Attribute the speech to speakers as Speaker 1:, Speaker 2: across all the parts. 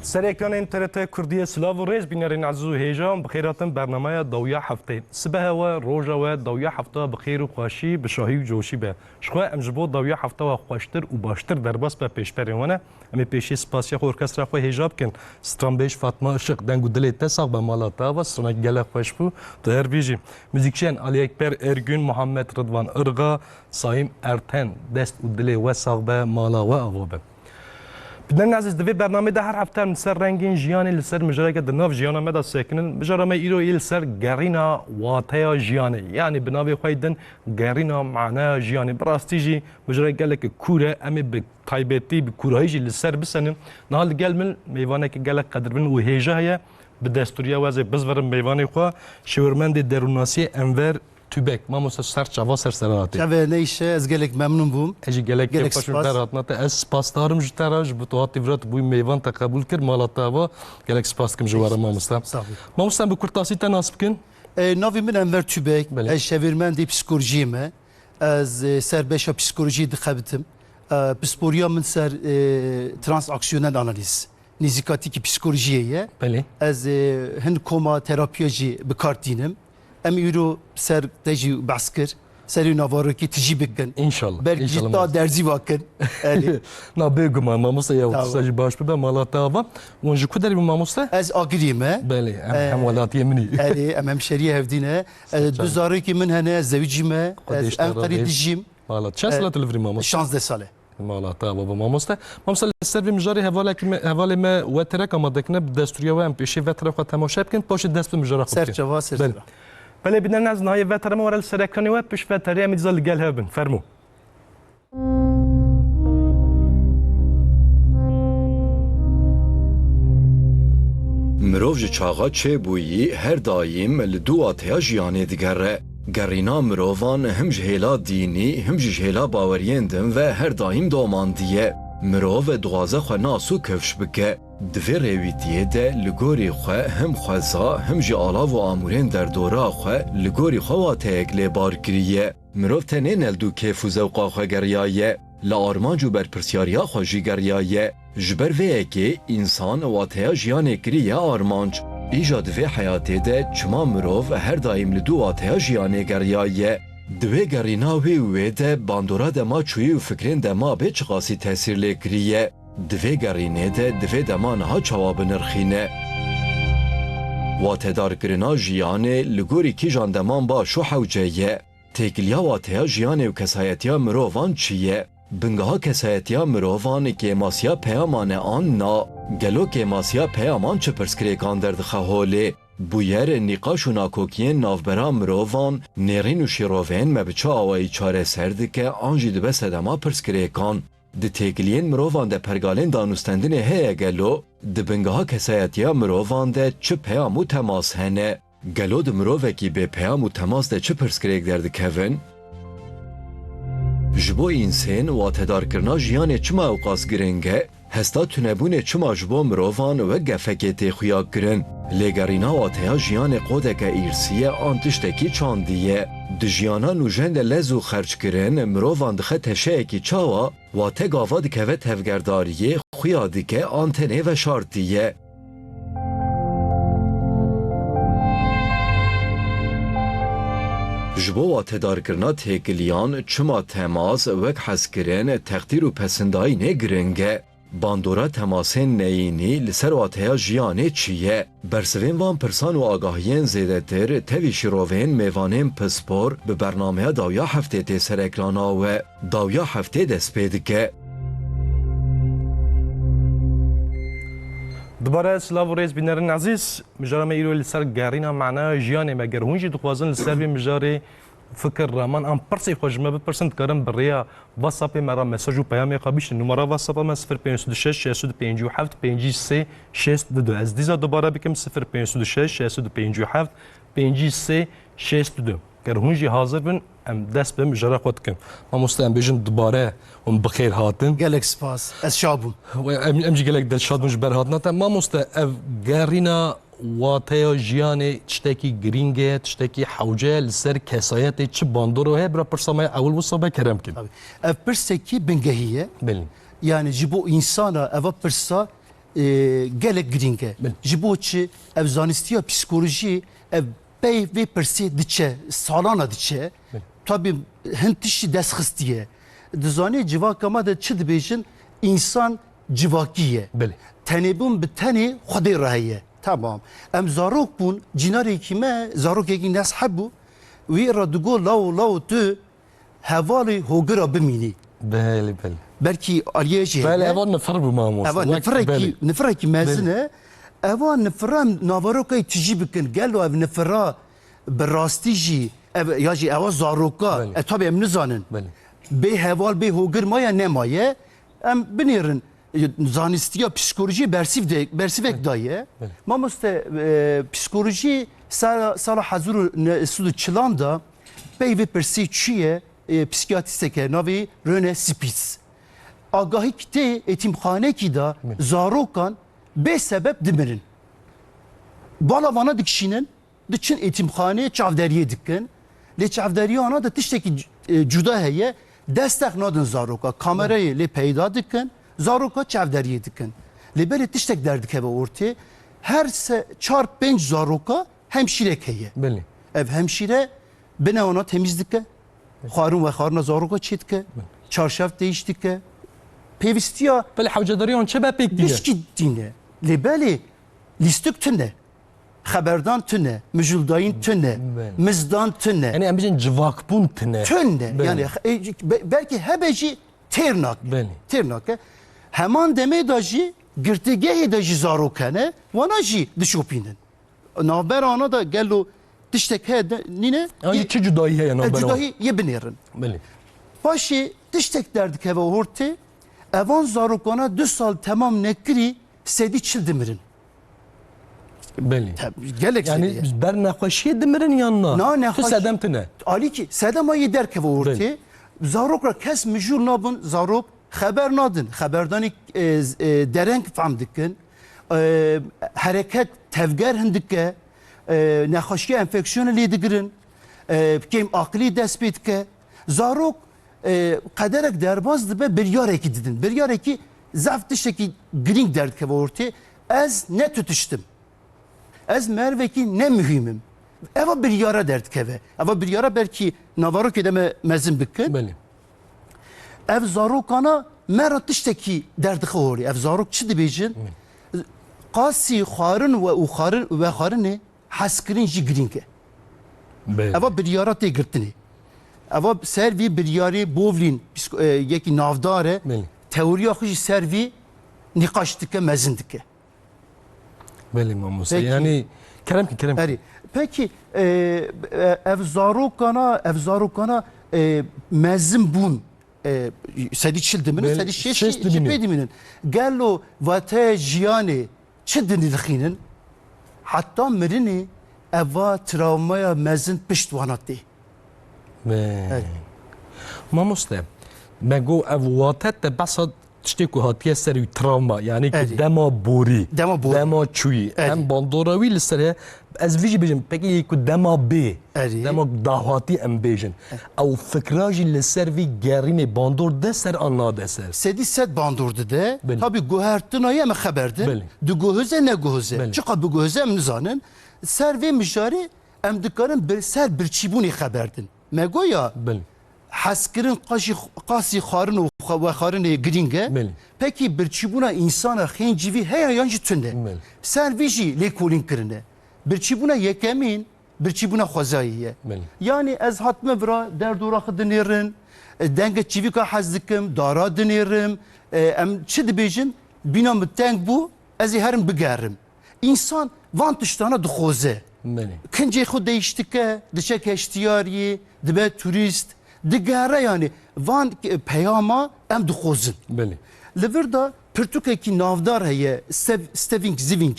Speaker 1: سرکان اینترنت کردی سلاو و ریز بینرین عزیز و هیجان بخیراتن برنامه دویا هفته سبه و روزا و دویا هفته بخیر و خوشی به شاهی و جوشی به شخوا امجبو دویا هفته و خوشتر و باشتر در باس به پیش پریونه امی پیشی سپاسی خو ارکسترا خو هیجاب کن سترامبیش فاطمه عشق دنگو دلی تساق به مالاتا و سرنگ گله خوش بو در بیجی موزیکشن علی اکبر ارگون محمد رضوان ارغا سایم ارتن دست و دلی و ساق به مالا و اغوبه بدنا عزیز دوی برنامه ده هر هفته مثل رنگین جیانی لسر مجرای که دناف جیانا مدا ساکنن مجرا ما ایرو ایل سر گرینا واتیا جیانی یعنی بناوی خواهیدن گرینا معنی جیانی براستیجی مجرای گله که کوره امی به تایبتی به کورهایجی لسر بسنن نهال گل من میوانه که گله قدر بن و هیجه هیا به دستوریه وازه بزورم میوانه خواه شورمند دروناسی انور توبک ما موسى سر چوا سر سراتي
Speaker 2: چوا نيشه از گلك ممنون بوم
Speaker 1: اجي گلك باش دراتنا تا اس سپاس دارم جتراج بتوات ورات بو میوان تقبل كر مالاتاوا گلك سپاس كم جواره ما موسى بكرتاسي تناسب كن
Speaker 2: ناوي من انور توبك از شاورمندي پسیکولوژیمه از سربشا پسیکولوژی دخبتم پسپوریا من سر ترانس اكسيونال اناليز نزیکاتیکی پسیکولوژیه
Speaker 1: بله
Speaker 2: از هن کوما تراپیاجی بکارتینم ام یورو سر تجی باسکر سری نوارو کی تجی بگن
Speaker 1: انشالله
Speaker 2: برگی تا درزی واکن
Speaker 1: نه بگم ما موسى یا تساجی باش به مالاتاوا ونجو کدری ماموسه
Speaker 2: از آگریمه
Speaker 1: بله هم ولاتی منی
Speaker 2: ام شریه هفدینه دوزاری کی من هنه زوجیمه از ام قری دیجیم
Speaker 1: مالات چه سال تلفری ماموسه
Speaker 2: 16 ساله
Speaker 1: مالاتا بابا ماموسته السر مجاری حواله ما وترک آماده دستوریه و ام پیشی وتر خود تماشا بکن پاش دست مجاری خود
Speaker 2: سر جوا سر
Speaker 1: بله بدنا ناز نهاية وتر ما ورا السركاني وبش وتر يا متزل قالها بن فرمو
Speaker 3: مروج چاغا چه بویی هر دایم لدو آتیا جیانه دیگره گرینا مروان هم جهلا دینی هم جهلا باوریندن و هر دایم دوماندیه مرو دوازه خو ناسو کفش بکه دوی رویتیه ده لگوری خو هم خوزا هم جی آلا و آمورین در دورا خو لگوری خو واتیگ لیبار گریه مرو تنه نلدو کیف و زوقا خو گریایه لآرمانجو بر پرسیاریا خو جی گریایه جبر ویه که انسان واتیا جیانه گریه آرمانج ایجاد وی حیاتی ده چما مرو هر دایم لدو واتیا جیانه گریایه دوی گریناوی وی ده باندورا ده ما چوی و فکرین ده ما به چقاسی تاثیر لگریه دوی گرینه ده دوی ده ما نها چواب نرخینه واتدار گرینا جیانه لگوری کی جاندمان با شو حوجهیه تکلیا واتیا جیانه و کسایتیا مرووان چیه بنگاه کسایتیا مرووان که ماسیا پیامان آن نا گلو که ماسیا پیامان چه پرسکریکان در دخواهوله بویر نیقاش و ناکوکین نافبرا مرووان نیرین و شیروین مبچه آوائی چاره سرد که آنجی دبه سدما پرسکریکان ده تیگلین مرووان ده پرگالین دانوستندین هیا گلو ده بنگاه کسایتیا مرووان ده چه پیامو تماس هنه گلو ده مرووه کی به پیامو تماس ده چه پرسکریک درده کهون؟ جبو اینسین و تدار کرنا جیان چما اوقاس گرنگه هستا تونبون چما جبو مرووان و گفکه تیخویا گرن لگرینا واتیا جیان قودک ایرسیه آنتشتکی چاندیه د جیانا نوژند لزو خرچ کرن مرووان دخه تشه کی چاوا واته گاوا دکوه تفگرداریه خویا دکه آنتنه و شارتیه جبو واتدار کرنا تیگلیان چما تماس وک حس کرن تقدیر و پسندایی نگرنگه باندورا تماسین نینی لسر واتیا جیانه چیه برسوین وان پرسان و آگاهین زیده تر توی شیروین میوانین پسپور به برنامه داویا هفته تی سر اکرانا و داویا هفته دست پیدکه
Speaker 1: دوباره سلاو و ریز بینرین عزیز مجرم ایرو لسر گرینا معنی جیانه مگر هونجی دخوازن لسر بی مجاری فکر رامان ام پرسی خوشمه بپرسند کارم بریا واتساپ مرا مساج و پیام قابیش نمره واتساپ ما 056 657 53 62 از دیزا دوباره بکم 056 657 53 62 گر هونجی حاضر بن ام دست به مجرا خود کن ما مستعم بیشن دوباره ام بخیر هاتن
Speaker 2: گلک سپاس از شابم
Speaker 1: ام جی گلک دل شاد مش بر هاتنا تا ما مستعم گرینا واتیا جیانه تشتکی گرینگه تشتکی حوجه لسر کسایت چه باندورو هی برا پرسامای اول وصابه کرم کن
Speaker 2: پرسکی بنگهیه
Speaker 1: بله
Speaker 2: yani ji bo insana eva pirsa gelek giringe. Ji bo çi ev zanistiya psikoloji ev bey ve persi diçe salana diçe. Tabi hin tişi destxistiye. Dizani civakama da çi dibêjin insan civakiye. Tenêbûn bi tenê Xwedê rahiye. Tamam. Em zarok bûn cînarêkî me zarokekî nes hebû wî ra digo law tu hevalê hogira bimînî.
Speaker 4: بله بله
Speaker 2: Belkî aliyê jê.
Speaker 4: بله اول نفر بو ماموس
Speaker 2: Eva nefrekî mezin e. Eva nefra navarokayê tijî bikin. Gelo ev nefra bi rastî jî ev ya jî eva zaroka. Tabi em nizanin. Bê heval bê hogir maya nemaye. Em binêrin zanistiya psikoloji bersivek daye. Mamoste psikoloji sala hazır sudu çilan da bey ve persi çiye psikiyatristeke navi Rene Spitz. Agahi kite etimkhane ki da zarokan be sebep dimirin. Balavana dikişinin diçin etimkhane çavderiye dikin. Le çavderiye ana da tişteki cuda heye destek nadın zaroka. Kamerayı le peyda dikin. Zaroka çavderiye dikin. Le beri tiştek derdik heve ortaya. Her çarp 5 zaroka hemşirek heye.
Speaker 4: بله
Speaker 2: Ev hemşire bine ona temizdike. Xarun ve xaruna zaroka çetke. Çarşaf değiştike. Pevistiya
Speaker 4: بله حوجداریان چه بپیک دیگه
Speaker 2: dişki dine. Lebeli listik tüne. Haberdan tüne. Müjüldayın tüne. Mizdan tüne.
Speaker 4: یعنی ام بیشن جواک بون تنه
Speaker 2: Tüne.
Speaker 4: بله.
Speaker 2: Yani belki hebeci ternak.
Speaker 4: بله
Speaker 2: Ternak. Heman deme da jî girtigehi da jî zarokane. Wana jî dişopinin. Naber ana da gelo tiştek he nine.
Speaker 4: yani çi cudayı ya نابرا
Speaker 2: Cudahi ye binerin.
Speaker 4: بله
Speaker 2: Başı tiştek derdik heve horti. Evan zarokana 2 sal tamam nekiri sedi çildimirin.
Speaker 4: بله
Speaker 2: Gelek
Speaker 4: yani
Speaker 2: sedi.
Speaker 4: biz ber nexweşiye dimirin yanına
Speaker 2: Na
Speaker 4: tu
Speaker 2: nexweş-
Speaker 4: sedem tine
Speaker 2: Ali ki sedema ye derk heve horti. Zarokra kes mijur nabın zarok haber nadın. Haberdanik derenk fam dikin. Hareket tevger hindike. Nexweşiye enfeksiyonu ledigirin. Kim akli despitke. Zarok kaderek derbaz dibe bir yareki didin. Bir yareki zaf dişteki green derdik heve ortaya. Ez ne tutuştum. Ez merveki ne mühimim. Eva bir yara derdik heve. Eva bir yara belki navarok edeme mezin bikin.
Speaker 4: بله
Speaker 2: Ev zarokana merat dişteki derdik hori. Ev zarok çi dibêjin? Qasî xwarin ve uxarin ve xwarinê heskirin jî giring e.
Speaker 4: بله
Speaker 2: Eva bir yara tê girtinê. Eva servî bir yarê bovlîn yekî navdar e.
Speaker 4: بله
Speaker 2: Teoriya xwe jî servî nîqaş dike mezin dike.
Speaker 4: بله ماموس
Speaker 2: Peki.
Speaker 4: yani kerem ki
Speaker 2: Erî. Peki ev zarokana mezin bûn sedî çil diminin,
Speaker 4: Bel-
Speaker 2: sedî
Speaker 4: şeş
Speaker 2: şeş
Speaker 4: diminin.
Speaker 2: pê diminin. Gelo vate jiyanê çi dinî dixînin? Hatta mirinê eva travmaya mezin pişt wana tê.
Speaker 4: بله ماموس ده مگو اواتت ده بسا تشتی که هاتیه سری تراما یعنی که
Speaker 2: اری.
Speaker 4: دما بوری
Speaker 2: Dema bor.
Speaker 4: دما چوی
Speaker 2: اری.
Speaker 4: هم باندوراوی لسره از ویجی بیجن پکی که دما بی
Speaker 2: اری.
Speaker 4: دما دهاتی ام بیجن او فکراجی لسر وی گرین باندور ده سر آنا ده سر
Speaker 2: Sedî sed bandordu de.
Speaker 4: Beli.
Speaker 2: Tabii guhertinayê me xeberdin.
Speaker 4: Beli.
Speaker 2: Du guheze ne guheze.
Speaker 4: Beli.
Speaker 2: Çiqad bu guheze em nizanin. Ser vê mijarê em dikarin bir ser birçîbûnê xeberdin. Me goya
Speaker 4: بله
Speaker 2: heskirin qasî xwarin û xwarinê giring e.
Speaker 4: Beli.
Speaker 2: Peki birçîbûna insana xên civî heya yan jî tune.
Speaker 4: Beli.
Speaker 2: Ser vê jî lêkolîn kirine. Birçîbûna yekemîn birçîbûna xwezayî ye.
Speaker 4: Beli.
Speaker 2: Yani ez hatme vira derdora xwe dinêrin. Denge çivîka hez dikim, dara dinêrim. Em çi dibêjin? Bîna min teng bû, ez ê herim bigerim. İnsan van tiştana dixoze.
Speaker 4: بله
Speaker 2: Kincê xwe değiştike, diçe keştiyariyê, dibe turîst, digere yani van peyama em dixozin.
Speaker 4: بله
Speaker 2: Li vir da pirtûkekî navdar heye, Steving Ziving,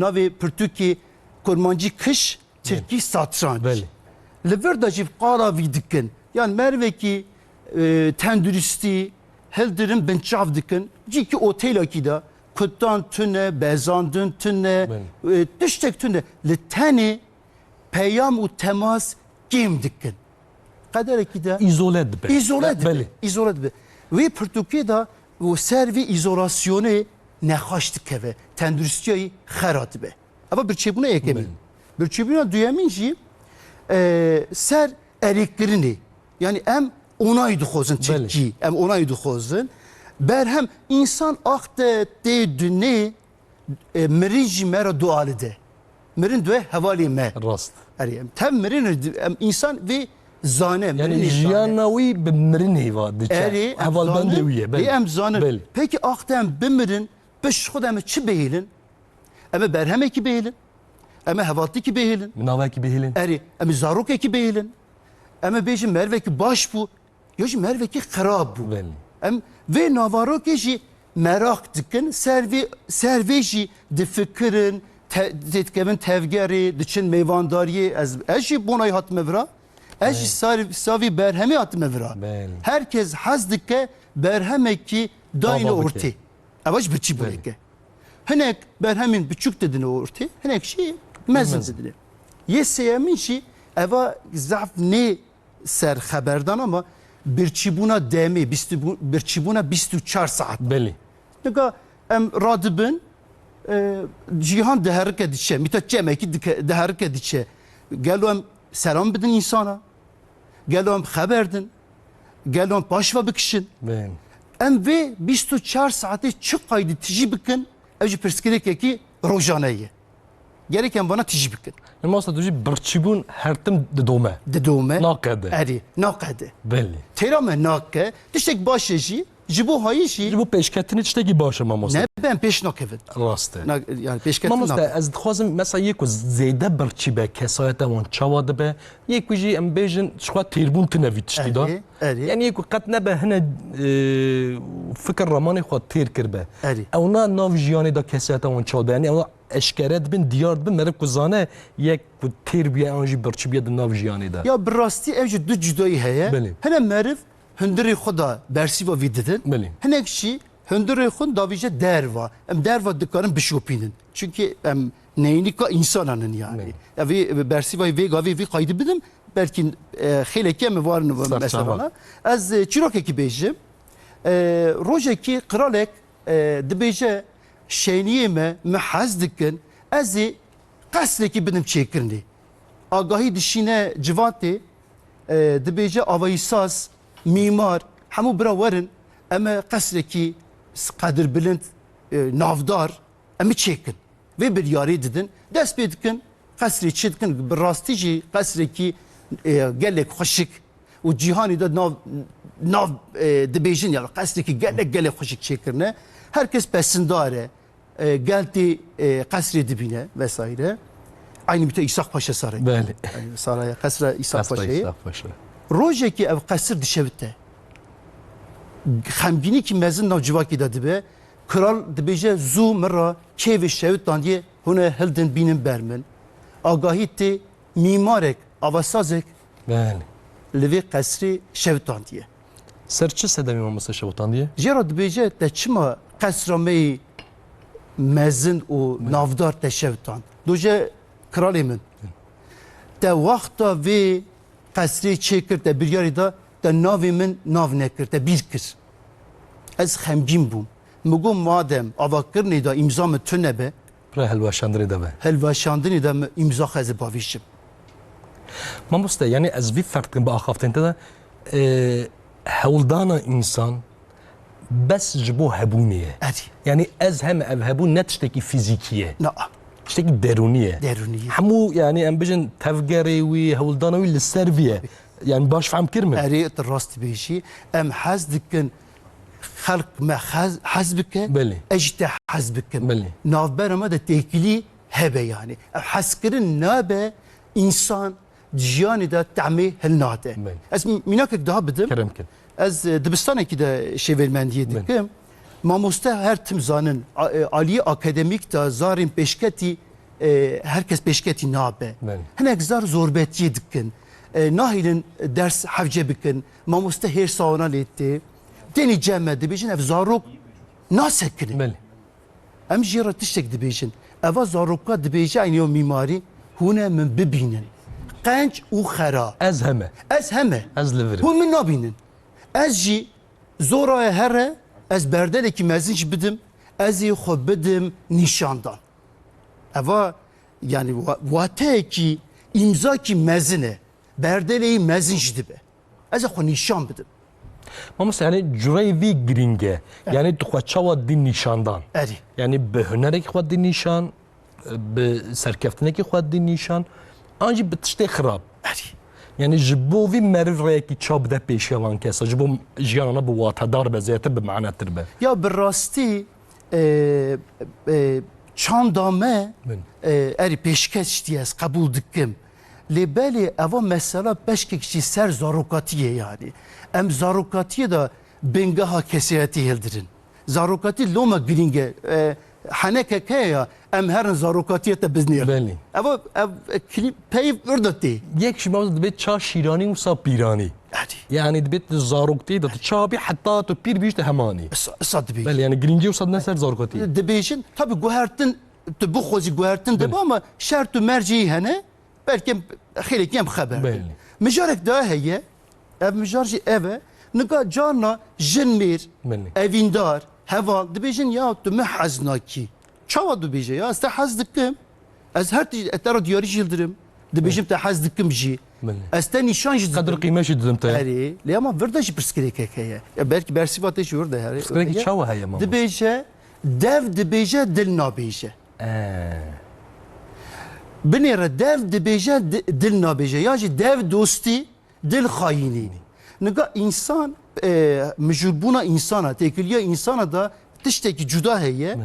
Speaker 2: navê pirtûkê kurmancî kiş, Tirkî satranç.
Speaker 4: بله
Speaker 2: Li vir da jî qala vî dikin. Yani mervekî tenduristî, hildirin binçav dikin. Cîkî otelekî da kutan tune, bezandın tune, tiştek tune. Li tenê peyam û temas kêm dikin. Kaderekî de
Speaker 4: izole dibe
Speaker 2: İzole dibe.
Speaker 4: بله
Speaker 2: İzole dibe. Ve Pirtûkê da o ser vê izolasyonê nexaş dikeve, tendürüstiyayı xerat be. Ama bir çebuna yekemin. Bir çebuna duyamin jî ser eriklerini yani em onay duxozun çekki, em onay duxozun. Berhem insan akte de dünne mirin jî mera dualide. Mirin due hevali me.
Speaker 4: Rast.
Speaker 2: Eriyem. Tem mirin insan ve zanem.
Speaker 4: Yani jiyanawi bimirin heva diçe.
Speaker 2: Eri
Speaker 4: Heval ben de uye.
Speaker 2: Em zanem. Peki aktem bimirin beş xudem çi beylin? Ama berhem eki beylin. Ama hevalti ki beylin.
Speaker 4: Minava ki behilin.
Speaker 2: Eri ama zarok eki beylin. Ama bejim merve ki baş bu. Yoji merve ki xarab bu.
Speaker 4: Belli.
Speaker 2: Em ve navarok jî merak dikin serve jî di fikirin ditkevin tevgerê diçin meyvandariyê ez jî bonay hatime vira ez jî savî berhemê hatime vira herkes hez dike berhemekî dayîne ortê ev jî birçî buleke hinek berhemên biçûk didine ortê hinek jî mezin didine yê sêyemîn jî eva zaf nê ser xeberdan ama birçîbûna demê birçîbûna 24 saat
Speaker 4: Belli.
Speaker 2: Nega em radibin cihan deherike diçe mita cemeki deherike diçe gelo em selam bidin insana gelo em xeberdin gelo em paşva bikişin
Speaker 4: Belli.
Speaker 2: em ve 24 saate çi kaydı tiji bikin evci perskireke rojaneye gereken bana tiji bikin
Speaker 4: Masa tuji birçibun her tim didome.
Speaker 2: didome
Speaker 4: Nakade.
Speaker 2: eri nakade
Speaker 4: Belli.
Speaker 2: terame nakke tiştek başeji jibo hayişi
Speaker 4: Bu peşketini tişteki başa mamosta.
Speaker 2: ne ben peş nakevin
Speaker 4: Rast.
Speaker 2: yani peşket
Speaker 4: Mamosta ez dixwazim mesela yek zêde birçîbe kesayeta wan çawa dibe yek jî em bêjin şixwa têrbûn tune vî tiştî da. Yani yek qet nebe hine fikir ramanê xwe têr kirbe. Ew na nav jiyanê da kesayeta wan çawa be. Yani ew eşkere dibin diyar dibin merib ku zane yek ku têr biye an jî birçîbiye di nav jiyanê de.
Speaker 2: Ya bir rastî ev jî du cudayî heye. Hine meriv hundirê xwe da bersiva vî didin. Hinek jî hundirê xwe davîje derva. Em derva dikarin bişopînin. Çünkü em neynika insananın yani. Evî bersivayê vê gavê vî qaydı bidim. Belki xêlekê me varin mesela. Ez çîrokekî bêjim. Rojekî kralek dibêje şeniyê me hez dikin ez ê qesrekî bidim çêkirinê. Agahî dişîne civatê dibêje avayîsaz mimar hemû bira werin em qesrekî qedir bilind navdar em çêkin vê biryarê didin dest pê dikin qesrê çi dikin bi rastî jî qesrekî gelek xweşik û cîhanê de nav dibêjin ya qesrekî gelek xweşik çêkirine herkes pesindar e geltê qesrê dibîne vesaire aynı bir İsa Paşa Sarayı.
Speaker 4: Belli.
Speaker 2: Yani saraya qesra İsa Paşa'yı.
Speaker 4: İsa Paşa.
Speaker 2: Rojekî ev qesir dişevite. Xemgînî ki mezin nav civakî de dibe kral dibêje zû mira kêvê şewitan diye hûne hildin bînin ber min. Agahî tê mîmarek avasazek
Speaker 4: Belli.
Speaker 2: li vê qesrê şewitan diye.
Speaker 4: Ser çi sedemî mamosta şewitan diye?
Speaker 2: Jêra dibêje te çima qesra me mezin û navdar te şewitan. Doje kralê min. Te wexta vê qesrê çêkir te biryarî da te navê min nav nekir te bîr kir. Ez xemgîn bûm. Mi got madem avakirinê da îmza min tune be
Speaker 4: Pre helvaşandırê de be.
Speaker 2: helveşandinê de min îmza xwe ez ê bavîjim.
Speaker 4: Mamosta yani ez vî ferqin bi axaftên te de hewldana insan bes ji bo hebûnê ye.
Speaker 2: Erî.
Speaker 4: Yani ez hem ev hebûn ne tiştekî fîzîkî ye.
Speaker 2: Na
Speaker 4: Tiştekî derûnî ye.
Speaker 2: derûnî ye.
Speaker 4: Hemû yani em bijin tevgerê wî hewldana wî li ser vî ye. Yani baş fehm kirmin.
Speaker 2: Erê tu rast bêjî em hez dikin xelq me hez bike
Speaker 4: Belli.
Speaker 2: ez jî te hez bikim.
Speaker 4: Belli.
Speaker 2: Navbera me de têkilî hebe yani. Ev hezkirin nabe insan ciyanê de temê hil nade.
Speaker 4: Belli.
Speaker 2: Ez mînakek daha bidim.
Speaker 4: Kerem kin.
Speaker 2: Ez dibistanekî de şêwêrmendiyê dikim. Mamoste her tim zanin aliyê akademîk da zarên pêşketî herkes pêşketî nabe. Hinek zar zorbetiyê dikin. Nahîlin ders hevce bikin. Mamoste hêr sawana lêtê. Tenê cem dibêjin ev zarok nasekirin.
Speaker 4: Belli.
Speaker 2: Em jî ra tiştek dibêjin. Eva zaroka dibêje aynı o mîmarî hûne min bibînin. Qenc û xera.
Speaker 4: Ez heme.
Speaker 2: Ez heme.
Speaker 4: Ez li virim.
Speaker 2: Hûn min nabînin. Ez jî zoraya here ez berdelekî mezin jî bidim. ازی خو بدم نشاندان اوا yani vate ki imza ki mezine berdeleyi mezin jdibe ez xo nişan bidim
Speaker 4: Ama yani cürevi gringe yani tuğaçava din nişandan.
Speaker 2: eri
Speaker 4: Yani be hünerek xwed din nişan, be serkeftinekî xwed din nişan, ancî bi tiştê xirab.
Speaker 2: eri
Speaker 4: Yani ji bo vî merivreyekî çap de pêşevan kesa, ji bo jiyana bi watedar be zêtir bi menetir be.
Speaker 2: ya bir rastî çanda me eri peşkeş diyez kabul dikim lebeli eva mesela peşkekşi ser zarokatiye yani em zarokatiye da bengaha kesiyeti hildirin zarokati loma gringe haneke kaya em herin zarokatiyete biznir
Speaker 4: Belli.
Speaker 2: eva klip peyv urdati
Speaker 4: Yek ji mavz dibêt ça şîranî û sa pîranî.
Speaker 2: eri
Speaker 4: Yani dibêt zaroktî de tu çabî heta tu pîr bîj te hemanî.
Speaker 2: sadbi
Speaker 4: Belli yani gringî û sad ne ser zarokatî.
Speaker 2: dibêjin tabi guhertin tu bu xwezî guhertin dibe ama şer tu merciî hene belki xêlekî em xeber
Speaker 4: Belli.
Speaker 2: mijarek daha heye ev mijar jî ev e nika carna jin mêr
Speaker 4: Belli.
Speaker 2: evîndar heval dibêjin ya tu me hez nakî çawa dibêje ya ez te hez dikim ez her etera diyarî jî hildirim dibêjim te hez dikim jî
Speaker 4: Belli.
Speaker 2: ez te nîşan jî
Speaker 4: Kadir
Speaker 2: didim
Speaker 4: qîme jî didim te.
Speaker 2: erê lê ama virda jî pirsgirêkek heye ya belki bersîva te jî wirde here
Speaker 4: Pirsgirêkî çawa heye mama?
Speaker 2: dibêje dev dibêje dil nabêje binêre dev dibêje dil nabêje ya jî dev dostî dil xayînî niga insan mijûrbûna insana têkiliya insana da tiştekî cuda heye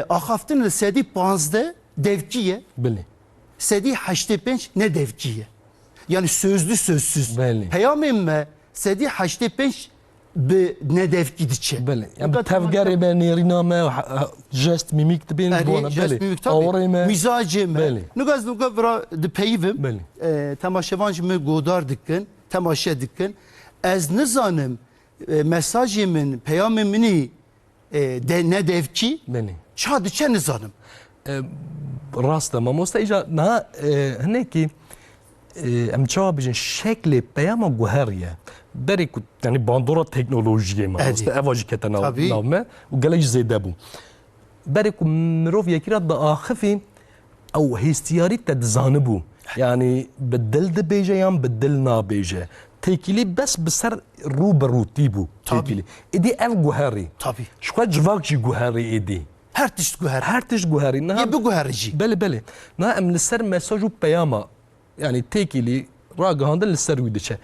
Speaker 2: axaftin li sedî 15 devkî ye
Speaker 4: Belli.
Speaker 2: sedî 85 ne devkî ye yani sözlü sözsüz
Speaker 4: Belli.
Speaker 2: peyamên me sedî 85 bi nedevkî diçe
Speaker 4: Belli. Yani bi tevgerê me nêrîna me jest mimîk dibên
Speaker 2: Erê,
Speaker 4: wana
Speaker 2: jest
Speaker 4: belli.
Speaker 2: mimîk, tabii.
Speaker 4: Awrê me
Speaker 2: Mizacê me
Speaker 4: Belli.
Speaker 2: Niga ez niga vira dipeyivim
Speaker 4: Belli.
Speaker 2: Temaşevan jî me godar dikin temaşe dikin ez nizanim mesajê min peyamê minî de nedevkî
Speaker 4: belli.
Speaker 2: ça diçe nizanim
Speaker 4: Rast e mamosta îca niha hinekî em çawa bijin şeklê peyama guheriye berê ku yani bandora teknolojiyê mamosta eva jî kete
Speaker 2: Tabii.
Speaker 4: nav me û gelek jî zêde bû. Berê ku mirov yekî re diaxivî ew hêstiyarî te dizanibû. Yani bi dil dibêje yan bi dil nabêje. Têkilî bes bi ser rû bi rûtî bû têkilî. Êdî ev guherî.
Speaker 2: tabii
Speaker 4: Ji xwe civak jî guherî êdî.
Speaker 2: her tişt guher
Speaker 4: Her tişt guherî. Niha
Speaker 2: ye biguher jî
Speaker 4: Belê belê. Na em li ser mesaj û peyama yani têkilî ragihandin li ser wî diçe.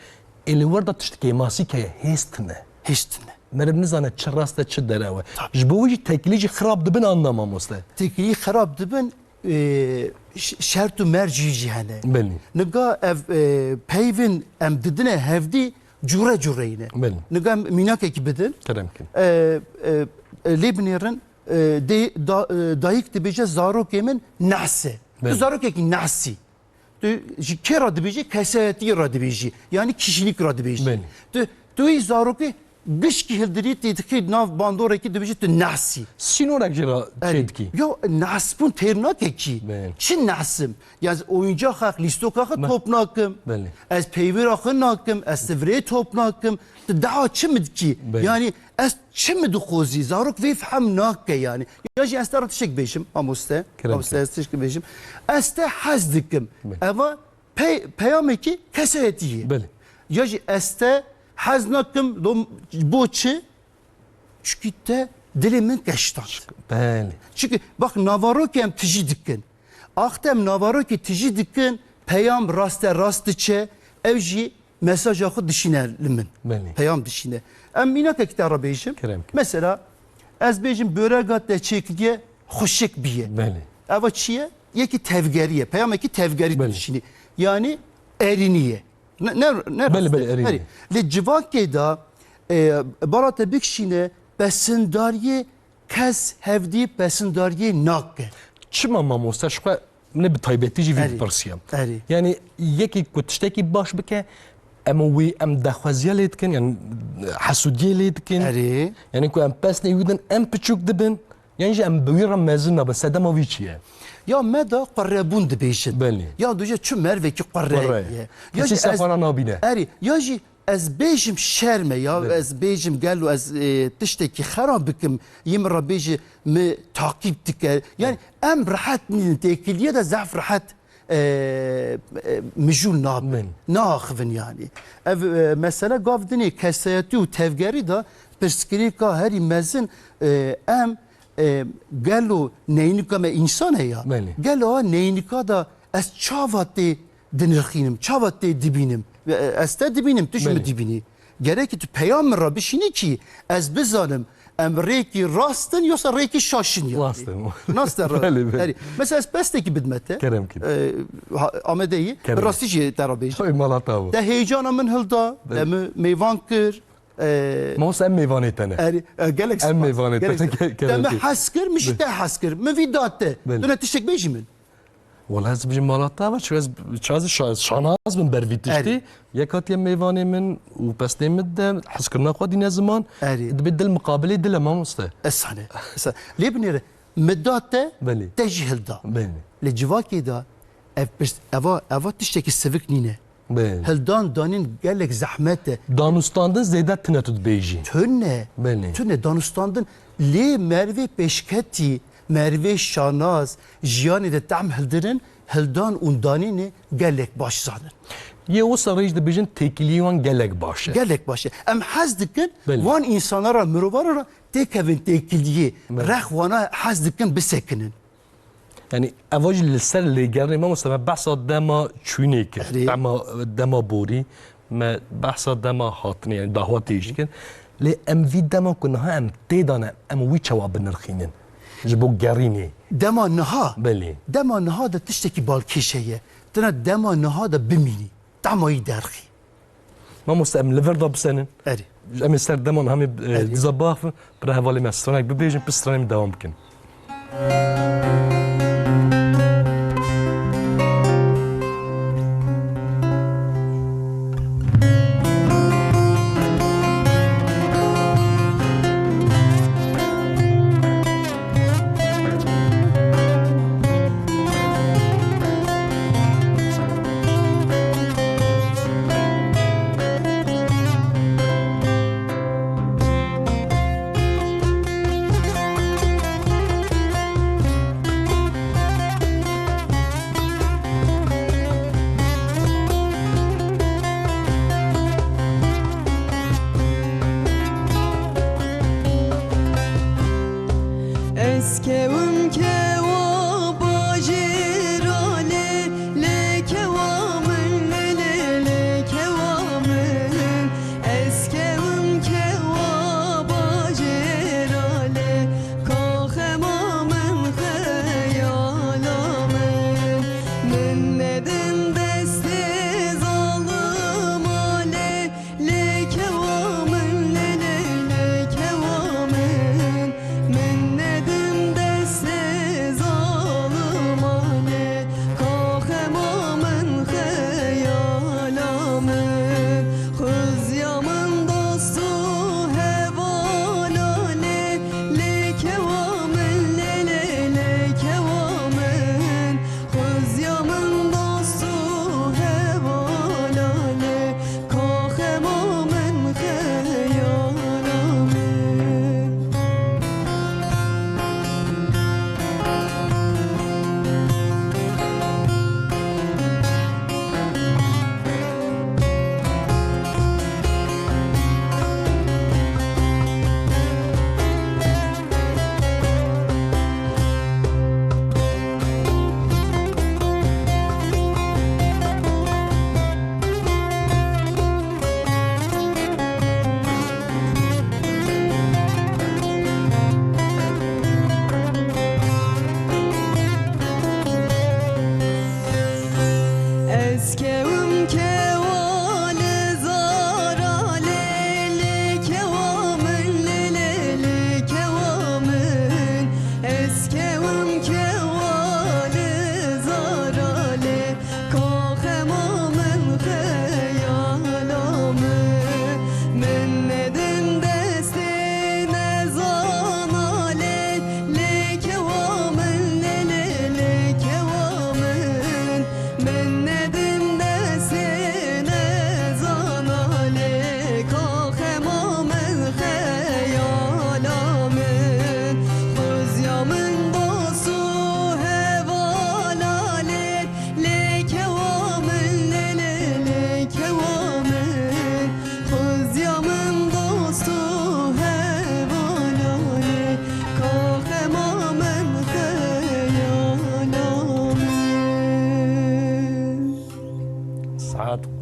Speaker 4: Ê li wer da tiştekê masî keye hêstine.
Speaker 2: hiştine
Speaker 4: Meriv nizane çi rast e çi derewe. Ji bo wî jî têkilî jî xirab dibin anna mamoste.
Speaker 2: têkilî xerab dibin şert û mercî jî hene
Speaker 4: Belê.
Speaker 2: niga ev peyvin em didine hevdî cure cureyne
Speaker 4: Belê.
Speaker 2: niga em mînakekî bidin
Speaker 4: Teremkin.
Speaker 2: lê binêrin dayîk dibêje zarokê min nehse tu
Speaker 4: Belê.
Speaker 2: zarokekî nehsî tu ji kê ra dibêjî kesayetiyê ra dibêjî yani kişilik ra dibêjî
Speaker 4: Belê.
Speaker 2: tu wî zarokê gişkî hildirî tê dixî nav bandorekî dibêjî tu nehsî
Speaker 4: Sînorek jî ra çê dikî.
Speaker 2: Ya nehsbûn têr nakekî
Speaker 4: Belê.
Speaker 2: çi nehsim yani oyuncak hak lîstoka xwe top nakim
Speaker 4: Belê.
Speaker 2: ez peyvêra xwe nakim ez sivrê top nakim tu daha çi mi dikî
Speaker 4: Belê.
Speaker 2: yani ez çi mi dixwazî zarok vê fehem nake yani ya jî ez te ra tişek bêjim mamoste
Speaker 4: Kerem
Speaker 2: mamoste ez tişek bêjim ez te hez dikim eva peyamekî kesayetiyê
Speaker 4: Belê.
Speaker 2: ya jî ez te hez nakim bo çi çünkü te dilê min geştan
Speaker 4: Belê.
Speaker 2: çünkü bak navarokê em tijî dikin axtem navarokê tijî dikin peyam raste rast diçe ev jî mesaja xwe dişîne li min
Speaker 4: Belê.
Speaker 2: peyam dişîne em mînakekî te ra bêjim
Speaker 4: Kerem.
Speaker 2: mesela ez bêjim böreka te çêkiliye xuşik biye
Speaker 4: Belê.
Speaker 2: eva çi ye yekî tevgeriye peyamekî tevgerî
Speaker 4: Belê.
Speaker 2: dişînî yani eriniye ne
Speaker 4: Belê, belê, eriniye.
Speaker 2: li civakê da bara te bikişîne besindariyê kes hevdî besindariyê nake
Speaker 4: Çima mamosta ji xwe min bi taybetî jî vî
Speaker 2: Erê.
Speaker 4: dipirsiyam.
Speaker 2: Erê.
Speaker 4: Yani yekî ku tiştekî baş bike em wî em daxwaziya lê dikin yani hesûdiyê lê dikin.
Speaker 2: Erê
Speaker 4: Yani ku em pesnê wî din em piçûk dibin. Yani jî em bi wî re mezin nabin sedema wî çi ye.
Speaker 2: ya me da qerebûn dibêjin
Speaker 4: Belê.
Speaker 2: ya duje çi mervekî
Speaker 4: Qerre.
Speaker 2: qerre ye
Speaker 4: Kesî sefara nabîne.
Speaker 2: erî ya jî از بیجم شرمه یا از بیجم گلو از تشتکی خراب بکم یم را بیجه م تعقیب تکه یعنی ام راحت نین تکلیه ده ضعف راحت مجول ناب ناخفن يعني مثلا قاف دني كسياتي وتفجري دا برسكريكا هاري مازن ام قالوا نينكا ما انسان هي قالوا نينكا دا اس چاواتي دنرخينم چاواتي دبينم استا دبينم تجم دبيني gerek tu peyam ra bişini ki ez bizanım em rêkî rastin yosa rêkî şaşin yani. Nasıl? Mesela pesteki bidmete.
Speaker 4: Kerem ki.
Speaker 2: Amedeyi. Rastî jî terabêj.
Speaker 4: Soy malata.
Speaker 2: De heyecana min hilda. Em meyvan kir.
Speaker 4: Mos em meyvanê te ne.
Speaker 2: Gelek
Speaker 4: em meyvanê te.
Speaker 2: Te me hes kir, min jî te hes kir. Min vî dat te. Tu ne tiştek bêjî min.
Speaker 4: والله از بجیم مالات و چاز شاناز من برویتشتی یک هات یم میوانی من و پس نمید حس کرنا خودی نزمان دبید المقابله دل ما مسته
Speaker 2: اسانه ليه بنيره مدات تجهل دا لجواكي دا افا تشتكي السفك نينه هلدان دانين قال لك زحمته
Speaker 4: دانستاندن زيادة تنتد بيجي
Speaker 2: تنه دانستاندن ليه مروي بشكتي Merve Şanaz jiyani de tam hildirin hildan undanini gelek baş zanın.
Speaker 4: Ye o sarayış da bijin tekiliyan gelek başı.
Speaker 2: Gelek başı. Em haz dikin van insanlara mirovara tekevin tekiliyi reh vana haz dikin bisekinin.
Speaker 4: Yani evaj lisser legeri ma mesela bahsa dema çünek dema bori ma bahsa dema hatni yani dahvat işkin le em vid dema kunha em tedana em wi cevab nirkhinin. جبو جريني
Speaker 2: دما نها
Speaker 4: بلي
Speaker 2: دما نها ده تشتكي بالكيشيه تنا دما نها ده بميني تعمي دارخي
Speaker 4: ما مستعم ليفر ده بسنن
Speaker 2: اري
Speaker 4: ام سر دما هم زباف بره حواله مسترنك ببيجن بسترنم دوام بكن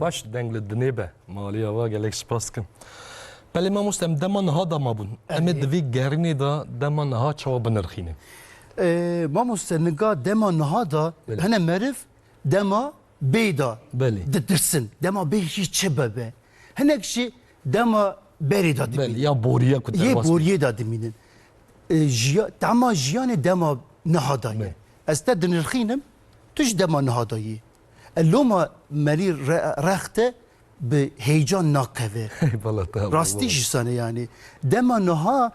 Speaker 4: باش دنگ لدنيبه مالي وا گلک سپاس کن بله ما مستم دمان ها دا ما بون اما دوی گرینی دا دمان ها چوا بنرخینه
Speaker 2: ما مستنقا دما نهادا هنا مرف دما بيدا
Speaker 4: بله
Speaker 2: درسن دما بيشي تشبابه هناك شي دما بريدا
Speaker 4: بله
Speaker 2: دمين
Speaker 4: یا بوریا کد
Speaker 2: يه بوريه دا دمين تعما جيان دما نهادا استدن الخينم تش دما نهادا اللوما مري رخته بهيجان ناقوه
Speaker 4: والله tamam
Speaker 2: راستيش سنه يعني دما نها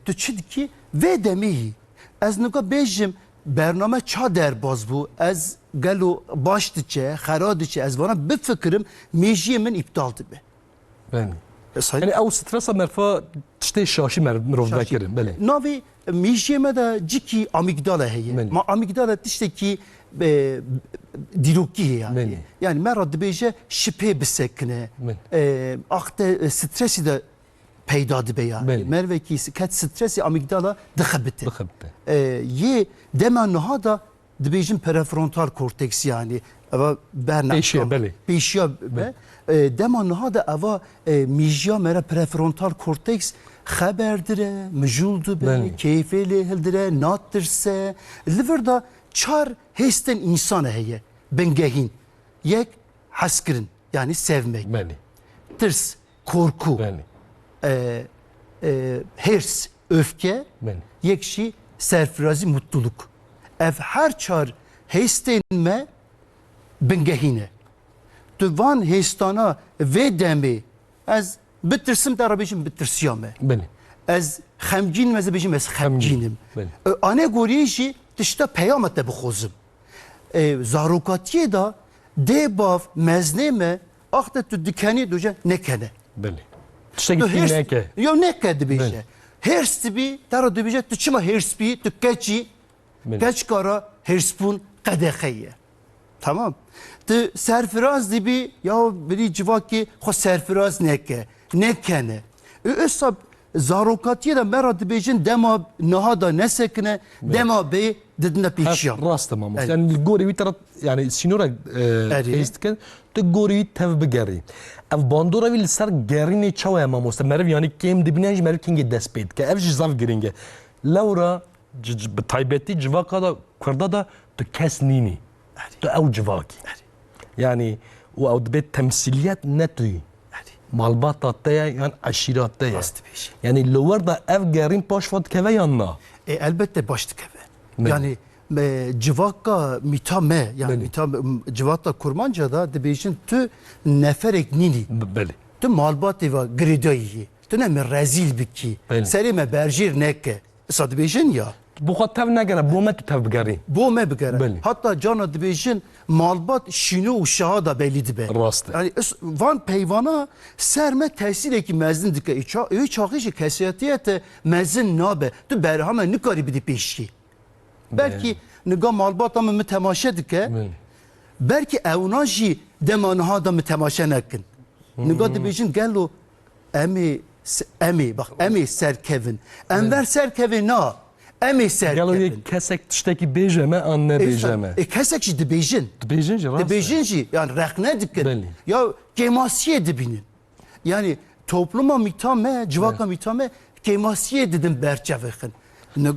Speaker 2: تشد کی و دمی از نگاه بیجم برنامه چا در باز بو از گلو باشت چه خراد چه از وانا بفکرم میجی من ابطال به
Speaker 4: بله یعنی او سترس مرفا تشتی شاشی مروف بکرم بله
Speaker 2: ناوی میجی مدا جیکی امیگداله هیه ما امیگداله تشتی کی دیروکی yani. Yani merad beje şüphe bisekne. Akte stresi de peyda dibe yani. Merve ki kat stresi amigdala dıxabite. Ye demen hada dibejin prefrontal korteks yani. Ava berna.
Speaker 4: Peşiye beli.
Speaker 2: Peşiye be. Demen hada ava mijya mera prefrontal korteks haberdire, meculdu be, keyfeli hildire, nattirse. Liverda çar hesten insan heye. Bengehin. Yek haskirin yani sevmek.
Speaker 4: Beli.
Speaker 2: Tırs, korku.
Speaker 4: Beli.
Speaker 2: Hırs, öfke.
Speaker 4: Beli.
Speaker 2: Yekşi serfirazi mutluluk. Ev her çar hestenme bengehine. Tuvan hestana ve demi az bitirsim tarabişim bitirsiyame.
Speaker 4: Beli.
Speaker 2: Az xemgin mezebişim az xemginim. Ane goriyişi tişta peyamete bixozim. Zarokatiye da debav mezneme akta tu dikani doja nekene.
Speaker 4: Beli. Tişte gitti neke.
Speaker 2: Yo neke dibije. Hers dibi tara dibije tu çima hers bi tu keçi keç kara herspun kadexeye. Tamam. Tu serfiraz dibi ya biri civaki xo serfiraz neke. Nekene. Ösab zarokatiye de mera dibijin dema nahada nesekne dema be dedine pişiya.
Speaker 4: راست تمام يعني الجوري ويتر يعني سينورا فيست كان تجوري تف بجاري اف باندورا ويل سر جاريني تشوا ما مستمر يعني كيم دبناج مر كينج دسبيت كاف جزاف جرينجا لورا بتايبتي جواكا دا كردا دا تكسنيني تو او جواكي يعني او دبت تمثيليات نتوي مالباتا تاع يعني عشيرات تاع يعني لور دا اف جارين باش فوت كفا يانا
Speaker 2: elbette başlık eve. Yani civaka mitame yani mitame civata kurmancada dibişin tü neferek nini.
Speaker 4: بله
Speaker 2: Tü malbatı ve gridayi. Tü ne mi rezil biki. Serime berjir neke. Sadibişin ya.
Speaker 4: Bu hatta ne gene bu met tav bgari.
Speaker 2: Bu me bigere. Hatta cana dibişin malbat şinu uşağı da belli be.
Speaker 4: Rast.
Speaker 2: Yani van peyvana serme tesir ki mezdin dike. Üç akışı kesiyatiyete mezdin nabe. Tu berhame nikari bidi peşki. Belki niga malbat ama mütemaşe dike. Belki evnaji demanha da mütemaşe nekin. Niga dibişin gello emi bak emi serkevin. Enver serkevin na. Emi serkevin.
Speaker 4: Galo ye kesek tişteki bejeme anne bejeme.
Speaker 2: Kesek ji dibêjin.
Speaker 4: Dibêjin ji rast.
Speaker 2: Dibêjin jî yani rexne dikin.
Speaker 4: Belli.
Speaker 2: Ya kemasiye dibinin. Yani topluma mitame, civaka mitame kemasiye dedim berçevexin.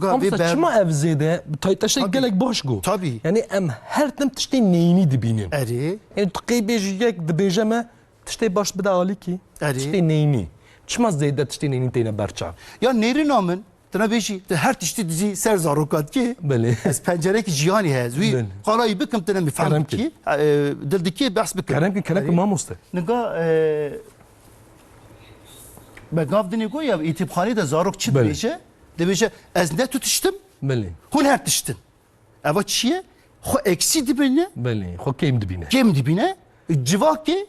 Speaker 4: Ama çima ev zede taytaşa gelek baş go.
Speaker 2: Tabii.
Speaker 4: Yani em her tem tişte neyini dibinin.
Speaker 2: Eri.
Speaker 4: Yani tıkay bejiyek dibêjeme tişte baş bida ali ki.
Speaker 2: Eri.
Speaker 4: Tişte neyini. Çima zede tişte neyini teyne berçav.
Speaker 2: Ya nerin amın Tnabeji her tişti dizi ser zarukat ki.
Speaker 4: Beli.
Speaker 2: Ez pencereki cihani hez. Wi qarayı bikim tane mifhem ki. Dildeki bahs bikim.
Speaker 4: Kerem ki mamuste.
Speaker 2: Niga ben gavdini go ya itibxani de zarok çit beje. Debeje ez ne tutuştum?
Speaker 4: Beli.
Speaker 2: Hun her tiştin. Eva çiye? Xo eksi dibine.
Speaker 4: Beli. Xo kem dibine.
Speaker 2: Kem dibine. Civaki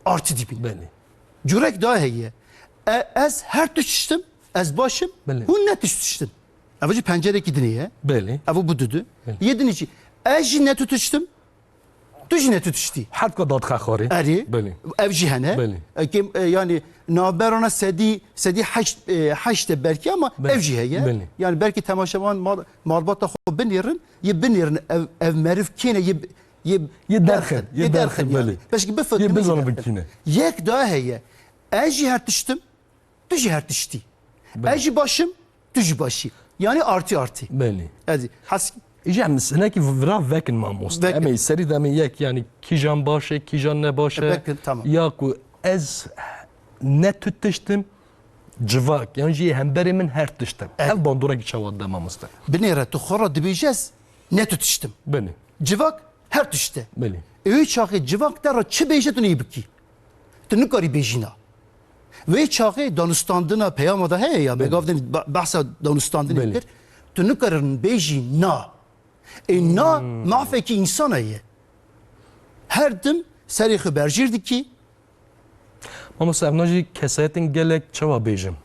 Speaker 2: artı dibine.
Speaker 4: Beli.
Speaker 2: Cürek daha heye. Ez her tutuştum. Ez başım. Hun ne tutuştun? Evci pencere gidiniye.
Speaker 4: Beli.
Speaker 2: Evu bu düdü. Yedin içi. Ez ne tutuştum? Tu ne tutuştu?
Speaker 4: Her kadar xaxari.
Speaker 2: Eri.
Speaker 4: Beli.
Speaker 2: Evci hene.
Speaker 4: Beli.
Speaker 2: Yani naberana sedi haşte belki ama evci heye.
Speaker 4: Beli.
Speaker 2: Yani belki temaşavan malbata xo binirin. Ye binirin ev merif kine
Speaker 4: یه درخن یه درخن بله
Speaker 2: بس بفت
Speaker 4: یه بزنه بکنه
Speaker 2: یک دا هیه اجی هر تشتم تو جی هر تشتی اجی باشم تو جی باشی یعنی آرتی
Speaker 4: بله
Speaker 2: ادی حس
Speaker 4: ایجا هناك فرا وكن ما موست اما يسري دم يك يعني كيجان باشه كيجان نباشه
Speaker 2: وكن تمام
Speaker 4: ياكو از نت تشتم جواك يعني جي همبري من هر تشتم اف باندورا كيشواد ما موست
Speaker 2: بنيره تخرج دبيجز نت تشتم
Speaker 4: بني
Speaker 2: جواك هر تشته
Speaker 4: بني
Speaker 2: اوی چاقی جواک در چه بیشه تو نیبکی تو نکاری بیجینا وی چاقی دانستاندنا پیام ده هی یا بگافتن بحث دانستاندنی
Speaker 4: بله.
Speaker 2: کرد تو نکارن بیجی نا این نا معفه که انسانه هر دم سری خبرجیر دی کی
Speaker 4: ما موست افناجي كساتن جلك چوا بيجم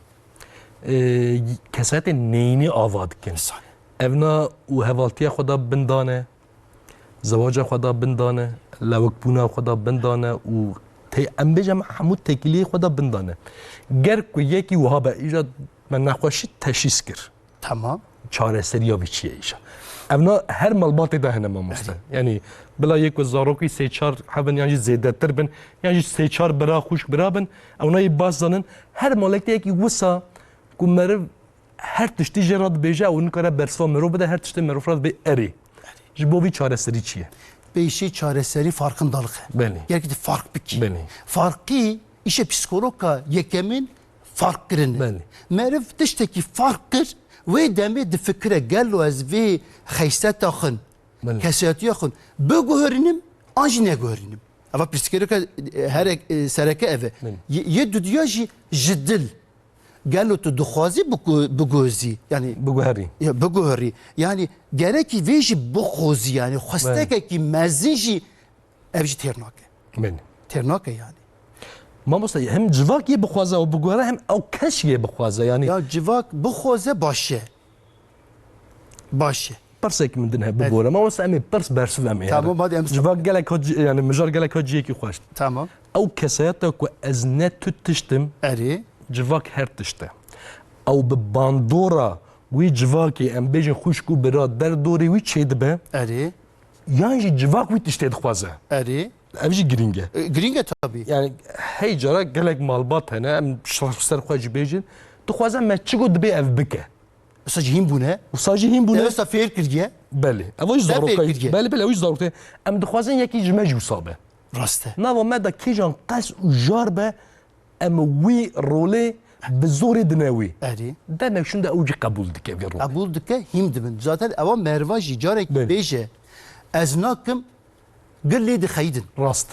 Speaker 4: كساتن نيني آواد كن افنا و هوالتيا خدا بندانه زواج خدا بندانه لوکبونا خدا بندانه و تی ام بجم حمود تکیلی خدا بندانه گر کو یکی وها به ایجاد من نخواشی تشخیص کر
Speaker 2: tamam
Speaker 4: چاره سریا به چیه ایشا اونا هر ملبات ده هنما مسته یعنی بلا یک زاروکی سه چهار حبن یعنی زیاده تر بن یعنی سه چهار برا خوش برا بن اونا باز زنن هر مالک یکی وسا کو مرو هر تشتی جراد بیجا و نکاره برسوا مرو بده هر تشتی مرو فراد به اری جبوی چاره سری چیه
Speaker 2: بیشی çare seri farkındalık
Speaker 4: بله
Speaker 2: gerçekten fark biki
Speaker 4: بله
Speaker 2: farkı işe psikologa yekemin fark kırın
Speaker 4: بله
Speaker 2: merif tişteki farktır ve demi de fikre gelo ez ve xeyset axın
Speaker 4: بله
Speaker 2: kesiyatı axın bu görünüm anji ne görünüm ama psikologa her sereke eve
Speaker 4: بله
Speaker 2: ye dünya jiddil gelo tu duxazi bu gözü yani
Speaker 4: بگو هری
Speaker 2: ya بگوهری yani gerek ki veji bu xozi yani xwasteke ki mezinji evji ternake
Speaker 4: بله
Speaker 2: ternake yani
Speaker 4: ما مسته هم جواک یه بخوازه و بگوره هم او کش یه بخوازه یعنی
Speaker 2: ya civak bu xoze başı
Speaker 4: پرسک من دنها بگوره ما مسته امی پرس برسو امی
Speaker 2: tamam hadi emsa
Speaker 4: جواک گلک ها یعنی مجار گلک ها جیه کی خوشت
Speaker 2: tamam
Speaker 4: او کسایت کو از نه تو تشتم
Speaker 2: eri
Speaker 4: جواک هر تشته او به باندورا وی جواکی ام بیجن خوشکو برا در دوری وی چه دبه
Speaker 2: eri
Speaker 4: یعنی جواک وی تشته دخوازه
Speaker 2: eri
Speaker 4: اوجی گرینگه
Speaker 2: gringe tabii
Speaker 4: yani hey cara gelek malbat hene em şarkılar koyucu bejin dixwaze me çigo dibe ev bike
Speaker 2: mesela him bu ne
Speaker 4: و ساجي هين بونه
Speaker 2: mesela fer kirge
Speaker 4: بله اوج ضروري
Speaker 2: فكرة.
Speaker 4: بله بله اوج ضروري ام دخوازن يكي جمج وصابه
Speaker 2: raste
Speaker 4: ناو مدا كيجان قاس وجاربه ام وي رولي بزور دناوي
Speaker 2: eri
Speaker 4: ده نشون ده اوج قبول دك في رو
Speaker 2: abul dike him dibin zaten ama mervaji carek
Speaker 4: Evet.
Speaker 2: beje ez nakim gilli de xeydin
Speaker 4: راست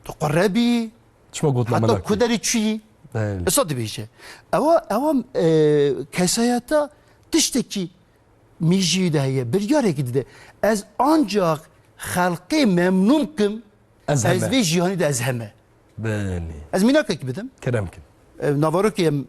Speaker 2: تقربي
Speaker 4: شو ما قلت
Speaker 2: حتى
Speaker 4: لما
Speaker 2: كدري تشي
Speaker 4: بله
Speaker 2: صد بيجي او كساياتا تشتكي ميجي ده هي بريارة كده از ancak خلقي ممنونكم از
Speaker 4: ازهمه
Speaker 2: في جهاني ده ازهمه
Speaker 4: بله
Speaker 2: از ميناك كبدم
Speaker 4: كرمكن
Speaker 2: نافاروكي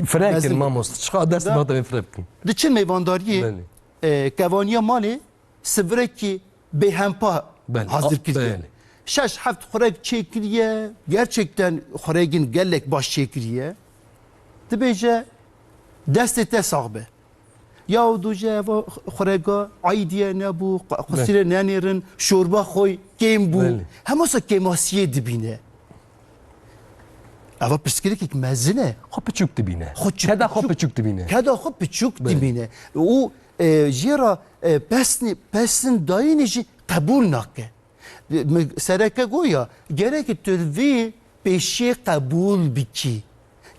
Speaker 4: فراكن ما مست شخا درس ما تبي فراكن
Speaker 2: دچن ميوانداري
Speaker 4: بله
Speaker 2: كوانيا مالي سفركي بهمپا
Speaker 4: بله
Speaker 2: hazır kiriye.
Speaker 4: بله
Speaker 2: Şaş haft xorek çekiriye. Gerçekten xoregin gellek baş çekiriye. Dibece destete sağbe. Ya duje xorega aydiye ne bu? Xusire nenerin şorba xoy kem bu.
Speaker 4: Beli.
Speaker 2: Hemasa kemasiye dibine. Ava psikolojik mezine.
Speaker 4: خب بچوك تبينه
Speaker 2: خب
Speaker 4: كذا خب
Speaker 2: بچوك.
Speaker 4: بچوك تبينه
Speaker 2: Kada xop biçuk
Speaker 4: Beli.
Speaker 2: dibine. O jera pesni dayinici kabul nake. Sereke goya gerek tülvi peşi kabul biki.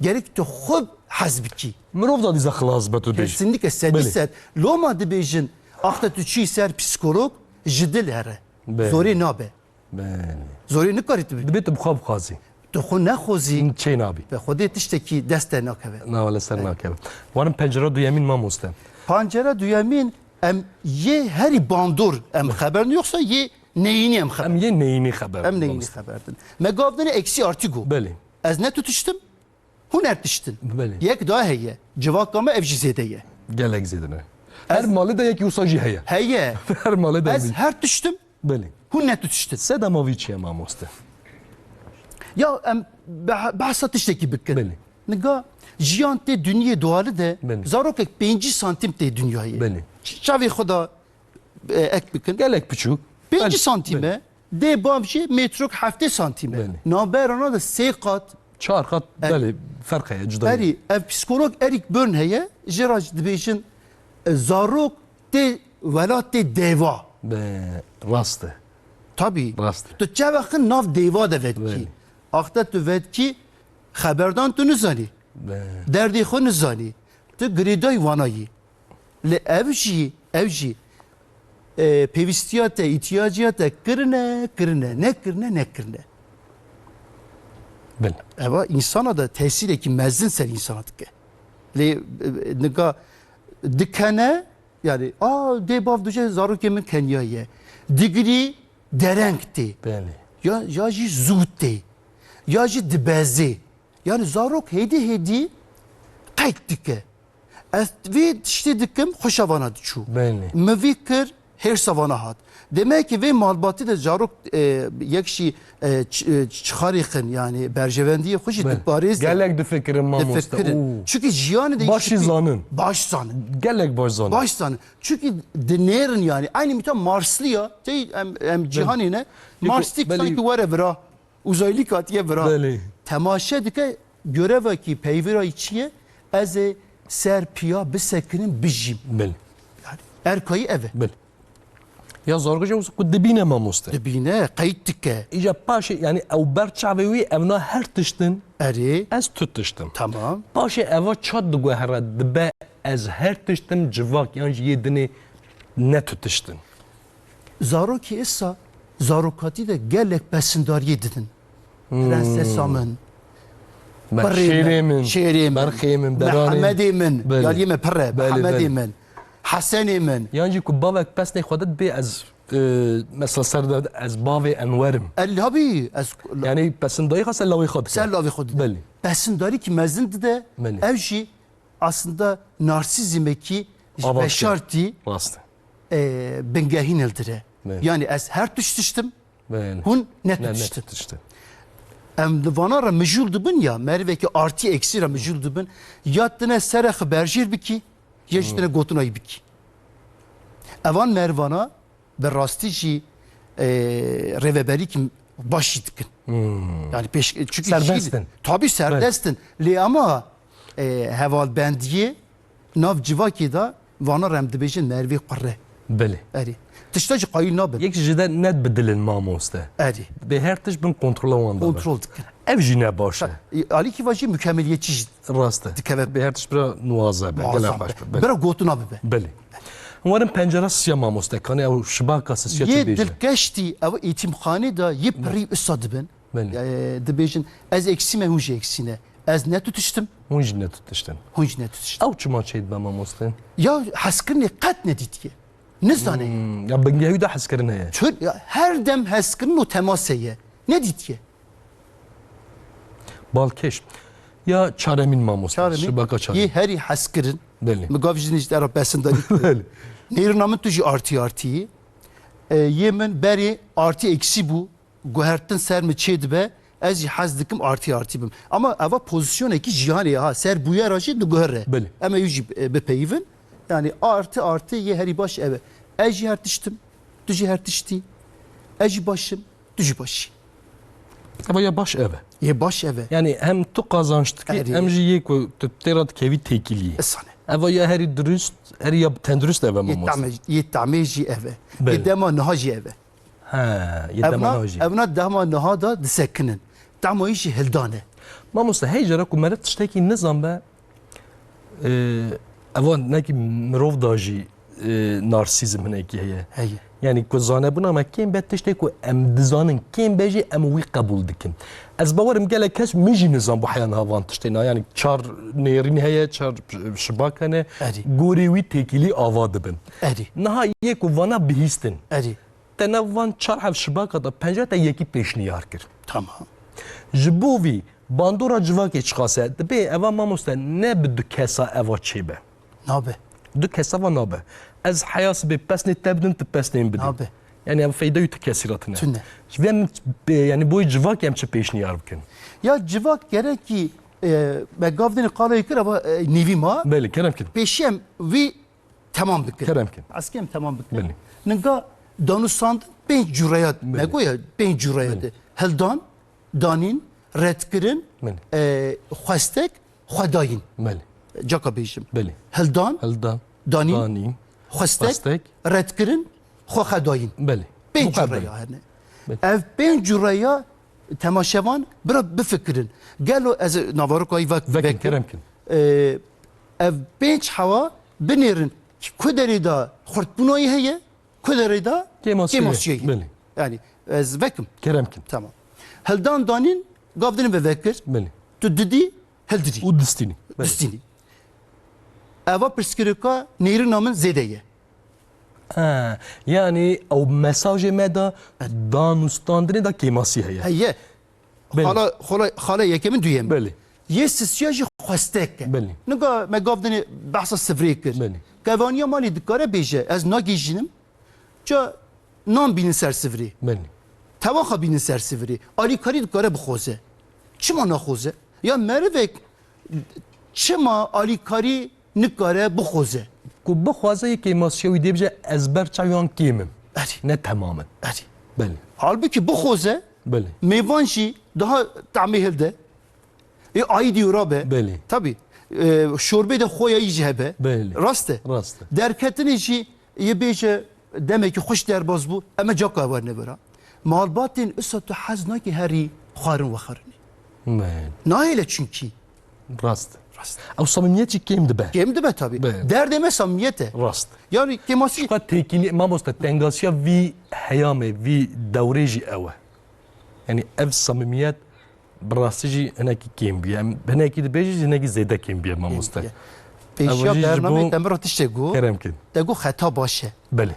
Speaker 2: Gerek tu xub haz biki.
Speaker 4: مروف دادي زا خلاص بتو بيج
Speaker 2: Kesinlikle sedisset. Loma dibejin akta tu çi ser psikolog jidil here.
Speaker 4: Beli.
Speaker 2: Zori nabe.
Speaker 4: بله
Speaker 2: Zori ne karit bi.
Speaker 4: دبيت بخاب خازي
Speaker 2: Tu xu ne xozi.
Speaker 4: تشي نابي
Speaker 2: Ve xudi tişteki deste nakeve.
Speaker 4: نا ولا سر ناكب وانا بنجره دو يمين ما موسته
Speaker 2: Pancere duyamin em ye heri bandur em haberin yoksa ye neyini em haber.
Speaker 4: ام يه نيني خبر
Speaker 2: Em neyini haberdin. Megavdeni eksi artı go.
Speaker 4: بله
Speaker 2: Ez ne tutuştum? Huner tiştin.
Speaker 4: بله
Speaker 2: Yek daha heye. Civakama evci zedeye.
Speaker 4: قالك زيدنا هر مالي ده يكي وصاجي هيا
Speaker 2: Heye.
Speaker 4: هر مالي ده
Speaker 2: Ez her tüştüm.
Speaker 4: بله
Speaker 2: Huner tutuştun.
Speaker 4: سيدا مافيتش يا ما موسته
Speaker 2: Ya em bahsa tişteki bikin.
Speaker 4: بله
Speaker 2: Niga jiyan te dünya dualı de
Speaker 4: Beli.
Speaker 2: zarokek 5 santim te dünyayı.
Speaker 4: بله
Speaker 2: Çavi xuda ek bikin.
Speaker 4: قالك بچوك
Speaker 2: 5
Speaker 4: Bəli,
Speaker 2: santime de bavşi metrok 7 santime.
Speaker 4: Bəli.
Speaker 2: Naberana da 3 kat.
Speaker 4: Çar kat bəli fərq heye cüda.
Speaker 2: Eri ev psikolog Erik Byrne heye jiraj dibêjin zarok de velat de deva.
Speaker 4: Be rastı.
Speaker 2: Tabii.
Speaker 4: Rast.
Speaker 2: Tu çavaxın nav deva da ved
Speaker 4: Bəli.
Speaker 2: ki. Axta tu ved ki xeberdan tu nizani.
Speaker 4: Be
Speaker 2: Derdê xwe nizanî. Tu girêdayî wanayî. Li ev jî pêvistiya te, îtiyaciya te kirine, nekirine.
Speaker 4: bil.
Speaker 2: Eva insana da tesireki mezzin ser insana dike. Lê nika dikene yani debav duje zarokê min Kenyaye. Digirî dereng tê.
Speaker 4: Bəli.
Speaker 2: Ya jî zûd tê. Ya jî dibezê. Yani zarok hêdî qeyt dike. Ez vê tiştê dikim xweşa vana diçû.
Speaker 4: Bəli.
Speaker 2: Mi vê kir hêrsa vana hat. Demek ki vê malbatî de zarok yek jî çixarê xin yani berjevendiyê xwe jî diparêz
Speaker 4: Gelek difikirim mamoste.
Speaker 2: Çünkü jiyanê de
Speaker 4: Başî zanın.
Speaker 2: baş zanın.
Speaker 4: Gelek baş zanın.
Speaker 2: Baş zanın. Çünkü dinêrin yani aynı mita Marslıya em cihanê ne Marslik
Speaker 4: Belli.
Speaker 2: sanki were vira uzaylık hatiye vira.
Speaker 4: Bəli.
Speaker 2: Temaşe dike görevekî peyvira çiye ez ê ser piya bisekirin bijîm.
Speaker 4: Bil.
Speaker 2: Yani erkayı eve.
Speaker 4: Bil. Ya zargıca olsa ku dibine mamoste.
Speaker 2: Dibine kayıt dike.
Speaker 4: İca paşe yani ev berçavevi evna her tiştin
Speaker 2: Eri
Speaker 4: ez tutuştum.
Speaker 2: tamam.
Speaker 4: Paşe eva çad diguhera dibe ez her tiştim civak yani yedini ne tutuştun.
Speaker 2: Zarokî issa zarokatî de gelek besindariye didin. Prensesa min.
Speaker 4: Şerimin, berximin, beranim.
Speaker 2: Mehmedê min.
Speaker 4: Bəli.
Speaker 2: Yaliyê me pir e.
Speaker 4: Bəli,
Speaker 2: Mehmedê
Speaker 4: bəli.
Speaker 2: min. Hesenê min.
Speaker 4: Yani ku bavek pesne xwedet be ez mesela serde ez bavê enwerim.
Speaker 2: Elhabî ez
Speaker 4: Yani pesindayı xasa lavî xwe
Speaker 2: ser lavê xwe didin.
Speaker 4: Bəli.
Speaker 2: Besindarî ki mezin dide
Speaker 4: Bəli.
Speaker 2: ev jî aslında narsizmekî
Speaker 4: Avanti.
Speaker 2: beşartî
Speaker 4: Rast.
Speaker 2: bingehîn hildire.
Speaker 4: Bəli.
Speaker 2: Yani ez her tuştuştum.
Speaker 4: Bəli.
Speaker 2: Hun ne
Speaker 4: Ne
Speaker 2: tutuştum.
Speaker 4: tutuştun.
Speaker 2: Em divanara mijûl dibin ya mervekî artı eksi ra mijûl dibin ya tine sere xeberjîr bikî ya jî tine gotunayî bikî. Evan mervana bi rastî jî rêveberî ki başî dikin. Yani çünkü
Speaker 4: Serbestin.
Speaker 2: Tabii serbestin. Lê ama hevalbendiyê nav civakê da vana em dibêjin mervê qure.
Speaker 4: Bəli.
Speaker 2: Erî. Tişta jî qayîl nabin.
Speaker 4: Yek jide net bedilin mamoste.
Speaker 2: Erî.
Speaker 4: Be her tiş bin kontrola wan da.
Speaker 2: Kontrol dikin.
Speaker 4: Ev jî ne başe.
Speaker 2: Alîkî vajî mükemmeliyetçi jî
Speaker 4: Rast.
Speaker 2: dikeve.
Speaker 4: Be her tiş bira nuaze be. Gelek baş be.
Speaker 2: Bira gotuna bibe.
Speaker 4: Bəli. Umarım pencere siyah mamoste. Kanı ev şibaka siyah
Speaker 2: Ye
Speaker 4: tibêje.
Speaker 2: dilkeştî ev eğitimxanê da ye pirî issa dibin.
Speaker 4: Bəli.
Speaker 2: Dibêjin ez eksîme hûn jî eksîne. Ez ne tutuştum,
Speaker 4: Hun jî ne tutuştun.
Speaker 2: hûn jî ne tutuştum.
Speaker 4: Ew çima çeyid be mamoste.
Speaker 2: Ya heskirnê qet nedîtiye. Nizanê.
Speaker 4: Ya bingehî de heskirin heye.
Speaker 2: Her dem heskirin û temaseye. Ne dîtiye?
Speaker 4: Balkeş. Ya çaremin mamoste. Şibaka
Speaker 2: Ye
Speaker 4: çaremin.
Speaker 2: herî heskirin.
Speaker 4: Bəli.
Speaker 2: Mi gav jî nîşte ara besindarî. Nêrina min tu jî artıyî. Yê min berê artı eksi bû. Guhertin ser mi çê dibe. Ez jî hez dikim artı bim. Ama eva pozisyonekî jihanê ha ser bûyera jî diguhere.
Speaker 4: Bəli.
Speaker 2: Em ê jî bipeyivin. Yani artı ye herî baş eve. Ez jî her tiştim. Tu jî her tiştî. Ez jî başım. Tu jî başî.
Speaker 4: Ama ya baş eve.
Speaker 2: Ye baş eve.
Speaker 4: Yani hem tu kazançtı ki
Speaker 2: Eri.
Speaker 4: hem jî yê ku tu têrat kevî têkiliyê.
Speaker 2: Esane.
Speaker 4: Eva ya herî dürüst, herî ya tendürüst eve mamoste.
Speaker 2: Ye tamê jî eve.
Speaker 4: Bəli.
Speaker 2: Ye dema niha jî eve.
Speaker 4: Ha, yedemana jî.
Speaker 2: Evna dema niha da disekinin. Damayî jî hildane.
Speaker 4: Mamoste hey jara ku meret tiştekî nizam be eva nekî mirov da jî narsizm hinekî heye.
Speaker 2: Heye.
Speaker 4: Yani ku zanebûna me kêm be tiştê ku em dizanin kêm be jî em wî qebûl dikin. Ez bawerim gelek kes min jî nizam bu heyan havan tiştê yani çar nêrîn heye, çar şibak hene
Speaker 2: Erî.
Speaker 4: gorê wî têkilî ava dibin.
Speaker 2: Erî.
Speaker 4: Niha yê ku vana bihîstin.
Speaker 2: Erî.
Speaker 4: Te nevan çar hev şibaka da pencere te yekî pêşniyar kir.
Speaker 2: Tamam.
Speaker 4: Ji bo vî bandora civakê çiqase dibe eva mamoste ne bi du kesa eva çêbe.
Speaker 2: Nabe.
Speaker 4: Du kesa va nabe. Ez heyas bê pesnê te bidin tu pesnên bidin.
Speaker 2: Nabe.
Speaker 4: Yani ev feyda tu kesiratine.
Speaker 2: Tüne.
Speaker 4: Ve em yani boy civak em çi pêşniyar bikin.
Speaker 2: Ya civak gerek ki me gavdini qalayê kir eva nêvî ma.
Speaker 4: Belli kerem kin.
Speaker 2: Peşem vî tamam bikir.
Speaker 4: Kerem kin.
Speaker 2: Askem tamam bikir.
Speaker 4: Belli.
Speaker 2: Ninga danusand 5 cüreyat megoya 5 cüreyat heldan danin redkirin xwestek xwedayin
Speaker 4: بله
Speaker 2: caka bêjim
Speaker 4: بله
Speaker 2: heldan
Speaker 4: هلدا
Speaker 2: danin
Speaker 4: دانين
Speaker 2: xwestek
Speaker 4: خواستك
Speaker 2: redkirin xwedayin
Speaker 4: بله
Speaker 2: 5
Speaker 4: مقابل.
Speaker 2: cüreya hene ev 5 cüreya temaşevan bira bifikirin gelo ez navarokayı
Speaker 4: ذكي كرمكن
Speaker 2: ev 5 hava binerin kuderi da xurtbunayı heye kuderi da
Speaker 4: كيماسية بله
Speaker 2: yani ez vekim
Speaker 4: كرمكن
Speaker 2: tamam heldan danin gavdinin ve vekir
Speaker 4: بله
Speaker 2: tu didi heldiri
Speaker 4: ودستيني بله
Speaker 2: distini eva perskirika neyri namın zedeye
Speaker 4: يعني او مساج ماذا دانوستاندري دا كيماسية هي
Speaker 2: heye
Speaker 4: بله
Speaker 2: hala yekemin duyem
Speaker 4: بله
Speaker 2: ye sisyajı xwestek
Speaker 4: بله
Speaker 2: Nuga me gavdini bahsa sıfırı kir.
Speaker 4: بله
Speaker 2: Kevaniya mali dikare beje ez nagijinim. Ça nam binin ser sıfırı.
Speaker 4: بله
Speaker 2: Tavaxa binin ser sıfırı. Ali kari dikare bixoze. Çima naxoze? Ya mervek çima ali kari nikare bixoze.
Speaker 4: كو بخوازه كيماسية ويدي بجا ازبر تشايون كيمم
Speaker 2: Eri.
Speaker 4: نه تماما
Speaker 2: Eri.
Speaker 4: بله
Speaker 2: Halbuki bixoze
Speaker 4: بله
Speaker 2: meyvan jî daha tamihilde. Ay diyor be.
Speaker 4: بله
Speaker 2: Tabi. Şorbe de xoya iyice hebe.
Speaker 4: بله
Speaker 2: Raste.
Speaker 4: راست
Speaker 2: Derketini jî ye beje demek ki hoş derbaz bu ama caka var ne bera. Malbatin ısatı hazna ki heri xarın ve xarını.
Speaker 4: بله
Speaker 2: Naile çünkü.
Speaker 4: راست
Speaker 2: Rast.
Speaker 4: او صميميتي كيم دبا
Speaker 2: Gemdi be tabi.
Speaker 4: Be.
Speaker 2: Derdeme samimiyete.
Speaker 4: راست
Speaker 2: Yani kemasi
Speaker 4: قد تيكيني ما بوستا تنغاسيا في حيامي في دوريجي اوا يعني اف صميميات براسيجي هناك كيم بيا هناك دبيجي هناك زيدا كيم بيا ما موستا
Speaker 2: peşya
Speaker 4: Avcı
Speaker 2: bername
Speaker 4: bu-
Speaker 2: temir atışte gu.
Speaker 4: كلام كده
Speaker 2: De gu xeta başe.
Speaker 4: بله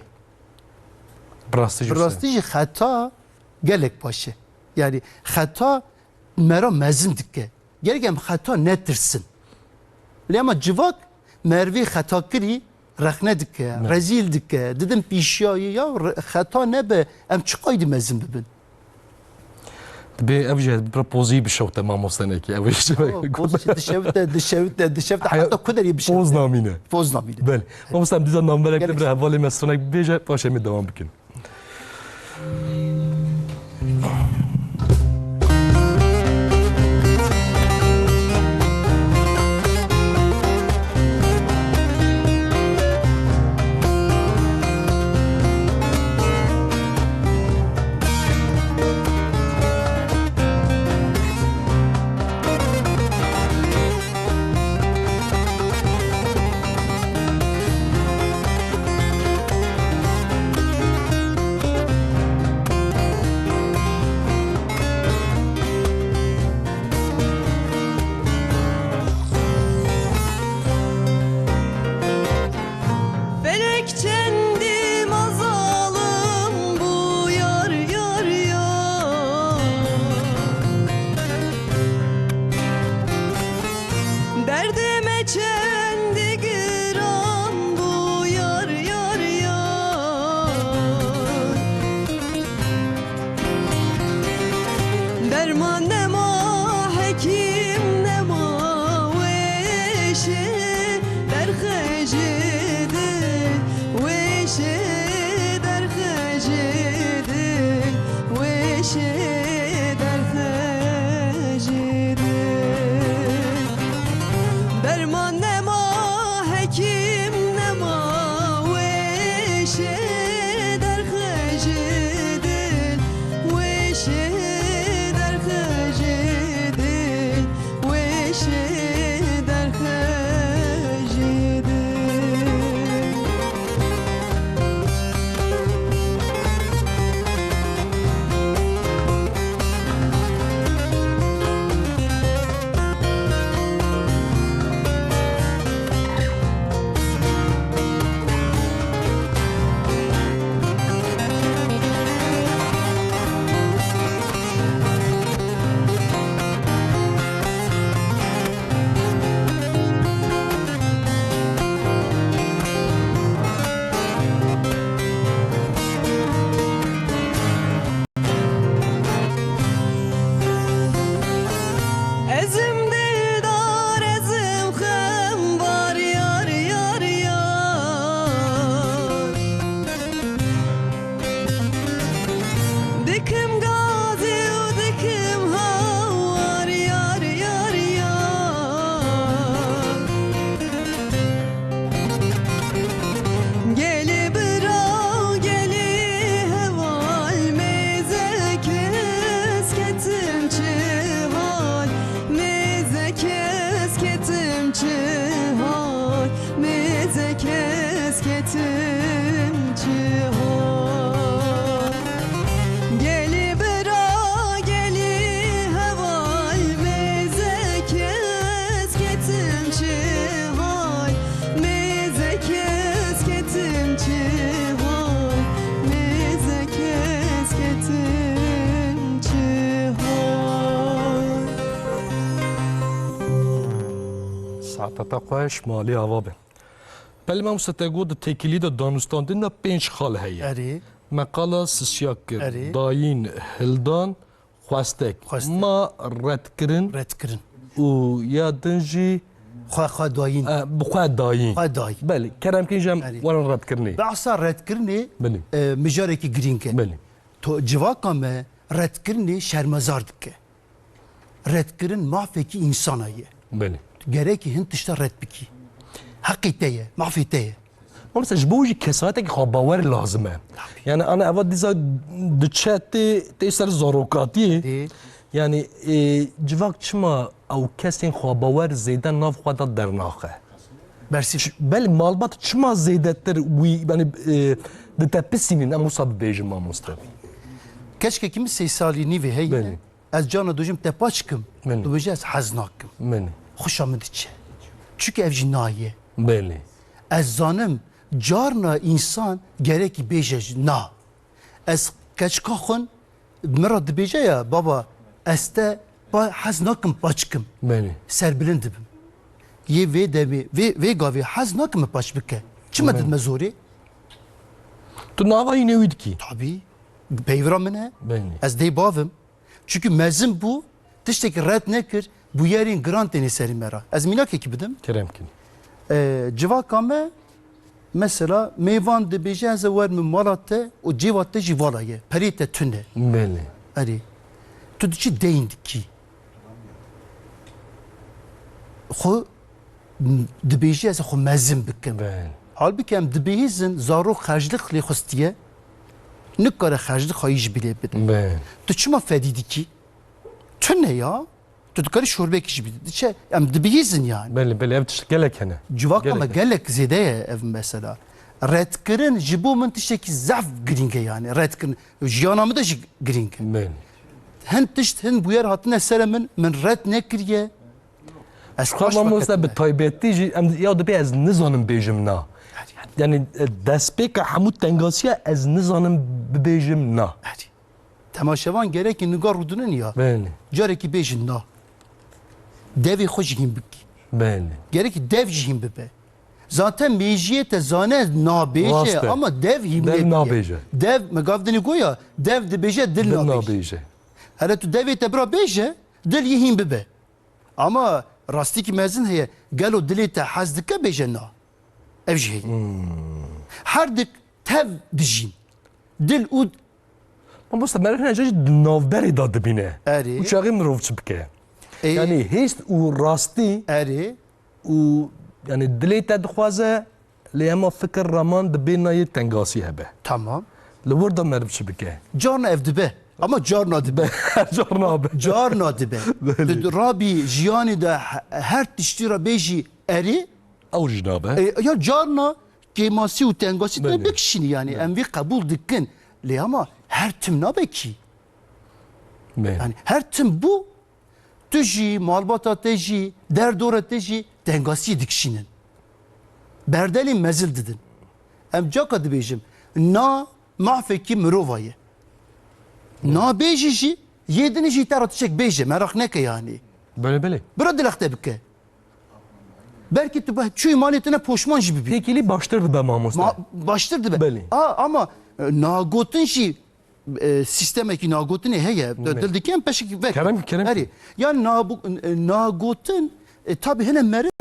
Speaker 4: براسيجي
Speaker 2: Rastî xeta gelek başe. Yani xeta mera mezin dike. Gerek em xeta netirsin. Lema civak mervi xeta kiri rexne dike, rezil dike. Dedim pişyayı ya xeta nebe em çıkaydı mezin bibin.
Speaker 4: بي افجي بروبوزي بشوطه ما موستناكي افجي
Speaker 2: Dışevte hatta kuderi bir şey.
Speaker 4: بوز نامينه
Speaker 2: Poz namıydı.
Speaker 4: بله ما موستم ديزا نام بالك
Speaker 2: Gerek-
Speaker 4: تبرا هفالي مسونك بيجا باشا مي دوام بكن ساعتتا خوش مالی هوا به بله ما مستقو د تکیلی د دانستاندن دا 5 خال هیه
Speaker 2: اری
Speaker 4: مقاله سسیاک کرد
Speaker 2: اری.
Speaker 4: داین هلدان خواستک
Speaker 2: خواستک.
Speaker 4: ما رد کرن
Speaker 2: رد کرن
Speaker 4: و یا دنجی
Speaker 2: خواه داین
Speaker 4: بخواه داین
Speaker 2: خواه دای
Speaker 4: بله کرم که اینجا
Speaker 2: اری.
Speaker 4: ورن رد کرنی
Speaker 2: بعصا رد کرنی
Speaker 4: بله
Speaker 2: مجاره کی گرینکه
Speaker 4: بله
Speaker 2: تو جواکا me رد کرنی شرمزار دکه رد کرن معفی کی انسانایه
Speaker 4: بله
Speaker 2: gerekli hint işte red biki. Hakikateye, mafiteye.
Speaker 4: ما مثلا جبوجي كساتك خو باور لازمه يعني انا اود ديزا دتشاتي تيسر زوروكاتي
Speaker 2: دی
Speaker 4: يعني جواك چما او كسين خو باور زيدان ناف خدا درناخه
Speaker 2: Bersi
Speaker 4: بل مالبات چما زيدتر وي يعني دتبسينين مصاب بيجم ما مستوي
Speaker 2: keşke kimi seysalini ve hey.
Speaker 4: Beni.
Speaker 2: Az cana dojum tepaçkım.
Speaker 4: Beni.
Speaker 2: Du bejaz haznakım.
Speaker 4: مني
Speaker 2: Xoşamı diçe. Çünkü ev jinaye.
Speaker 4: بله
Speaker 2: Ez zanım carna insan gerek bejaj na. Ez keçka xun mera dibeje ya baba este haznakım paçkım.
Speaker 4: بله
Speaker 2: Serbilin dibim. Ye ve devi ve gavi haznakım paç bike. Çima
Speaker 4: Beni.
Speaker 2: didme zori?
Speaker 4: تو ناوا ينويد كي
Speaker 2: Tabii. Peyvra mine.
Speaker 4: بله
Speaker 2: Ez dey bavim. Çünkü mezim bu. Tişteki red nekir. Bu yerin granteni seri mera. Ez minak ekibidim.
Speaker 4: كلام كني
Speaker 2: Civakame mesela meyvan de bejenze var mı malatte o civatte jivalaye. Perite tüne.
Speaker 4: بله
Speaker 2: Ari. Tuduçi deyindik ki. Xo dibêjiyeze xo mezin bikim.
Speaker 4: بله
Speaker 2: Halbuki em dibêhizin zarok xerclik li xustiye nikare xerclik xayî ji bilê bidin.
Speaker 4: بله
Speaker 2: Tu çima fedî dikî? Tu ne ya? Tu dikarî şorbekî ji bidî. Diçe em dibêhizin yani.
Speaker 4: بله بله ev تشتغلك هنا
Speaker 2: Civaka me
Speaker 4: Gelek.
Speaker 2: gelek zêdeye ev mesela. Redkirin ji bo min tiştekî zef girînge yani. Redkirin jiyana me de jî girîng.
Speaker 4: بله
Speaker 2: Hin tişt hin bu yer hatine sere min red nekiriye. Ez
Speaker 4: خو ما موسى بالطيباتي جي يا دبي از نزانم بيجم نا يعني دسبيك حمود تنغاسيا از نزانم بيجم نا
Speaker 2: Temaşevan gerek ki nigar rudunun ya.
Speaker 4: بله
Speaker 2: Careki bejin na. Devi hoş jihim biki.
Speaker 4: بله
Speaker 2: Gerek ki dev jihim bibe. Zaten meciyete zane na beje
Speaker 4: Raste.
Speaker 2: ama dev himle.
Speaker 4: Dev na beje.
Speaker 2: Dev me gavdini goya. Dev de beje dil
Speaker 4: دل
Speaker 2: na
Speaker 4: نا
Speaker 2: beje.
Speaker 4: بيجي
Speaker 2: Hele tu devê te bira bêje, dil yihîn bibe. Ama rastîkî mezin heye, gelo dilê te hez dike bêje na. Ev jî heye. Her dik tev dijîn. Dil û
Speaker 4: ما بس ما هنا جاي نوفبري داد بينه
Speaker 2: Erê.
Speaker 4: وشاغي مروف تبكي
Speaker 2: e,
Speaker 4: يعني هيست وراستي
Speaker 2: erê
Speaker 4: و يعني دلي تدخوازه لما فكر رمان دبينا يتنغاسي هبه
Speaker 2: tamam.
Speaker 4: لوردا مرف تبكي
Speaker 2: Carna ev dibe. Ama carna dibe.
Speaker 4: جرنابه
Speaker 2: Carna dibe. Rabi jiyanî de her tiştîra bêjî erê,
Speaker 4: او جنابه
Speaker 2: ya carna kemasî û tengasî
Speaker 4: Belê.
Speaker 2: te bikişînî yani. Em vê qebûl dikin. Lê ama her tim nabe kî.
Speaker 4: بله
Speaker 2: Yani her tim bu tu jî malbata te jî derdora te jî tengasî dikişînin. Berdelên mezil didin. Em caka dibêjim na mafekî mirova ye. Na bêjî jî yêdinî jî te ra tişek bêje merak neke yani.
Speaker 4: بله بله
Speaker 2: Bira dilexte bike. Belki tu çûyî malê te ne poşman jî bibî.
Speaker 4: تيكيلي باشتر به ماموستا
Speaker 2: Baştır dibe.
Speaker 4: Belê.
Speaker 2: Ama nagotin jî sistemekî nagotinê heye. Dil dikem peşekî vek.
Speaker 4: Kerem.
Speaker 2: Herî. Yani nagotin tabi hene merif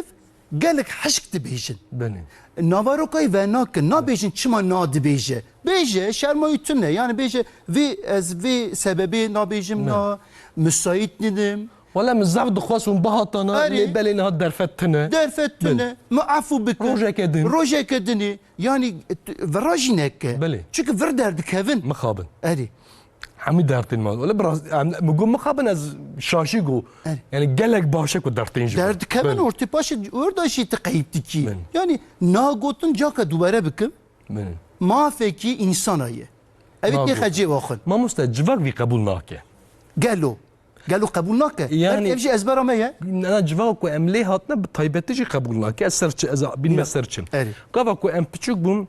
Speaker 2: gelek hişk dibêjin.
Speaker 4: بله
Speaker 2: Navarokayı ve nakin nabêjin çima na dibêje. Bêje şermayî tune. Yani bêje vê ez vê sebebê nabêjim na müsait nidim.
Speaker 4: ولا مزعف دخواس ونبهطنا
Speaker 2: أري.
Speaker 4: اللي بالي نهار درفتنا
Speaker 2: Derfettine, maafu bikin.
Speaker 4: Rojek edin.
Speaker 2: Rojek edini. Yani virajineke.
Speaker 4: Belê.
Speaker 2: Çünkü vir derdik evin.
Speaker 4: مخابن
Speaker 2: Eri.
Speaker 4: حمي دارتين ما ولا براس مقوم مخابن از شاشيقو
Speaker 2: أري.
Speaker 4: يعني قالك باشك ودارتين جو
Speaker 2: Derdik evin orta paşı orada şey tıkayıptı ki.
Speaker 4: Belê.
Speaker 2: Yani nagotun caka duvara bikim.
Speaker 4: بله
Speaker 2: Mafeki insan ayı. Evet
Speaker 4: Nagot.
Speaker 2: ne hacı vakın.
Speaker 4: ما مستجفاك في قبول ناكي
Speaker 2: Gelo. Gelo kabul nake.
Speaker 4: Yani-
Speaker 2: Evci ezber ama ya.
Speaker 4: انا جفاك واملي هاتنا بطيبتي قبول ناكي اسرچ از بين مسرچم
Speaker 2: أري.
Speaker 4: قافك ام بچوك بوم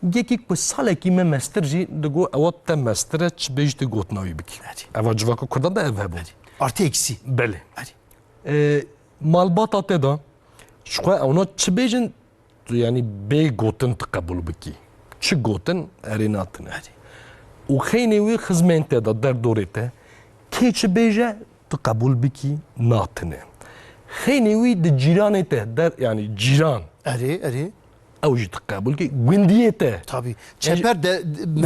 Speaker 4: يكيك بسالكي ما مسترجي دغو اوت تم مسترچ بيج دغوت ناوي بك
Speaker 2: أري.
Speaker 4: اوا جفاك كردان دا اف هبو
Speaker 2: Artı eksi.
Speaker 4: بله
Speaker 2: Eri.
Speaker 4: مالباتا تدا شخوا اونا چه بیجن یعنی بی گوتن تقبل بکی چه گوتن اریناتن و خیلی وی خزمنت دا در دورته کی چه بیجه تقبل بکی ناتنه خیلی وی د جیران ته در یعنی جیران
Speaker 2: اری
Speaker 4: اوجی تقبل کی گوندیه ته
Speaker 2: tabii çeper de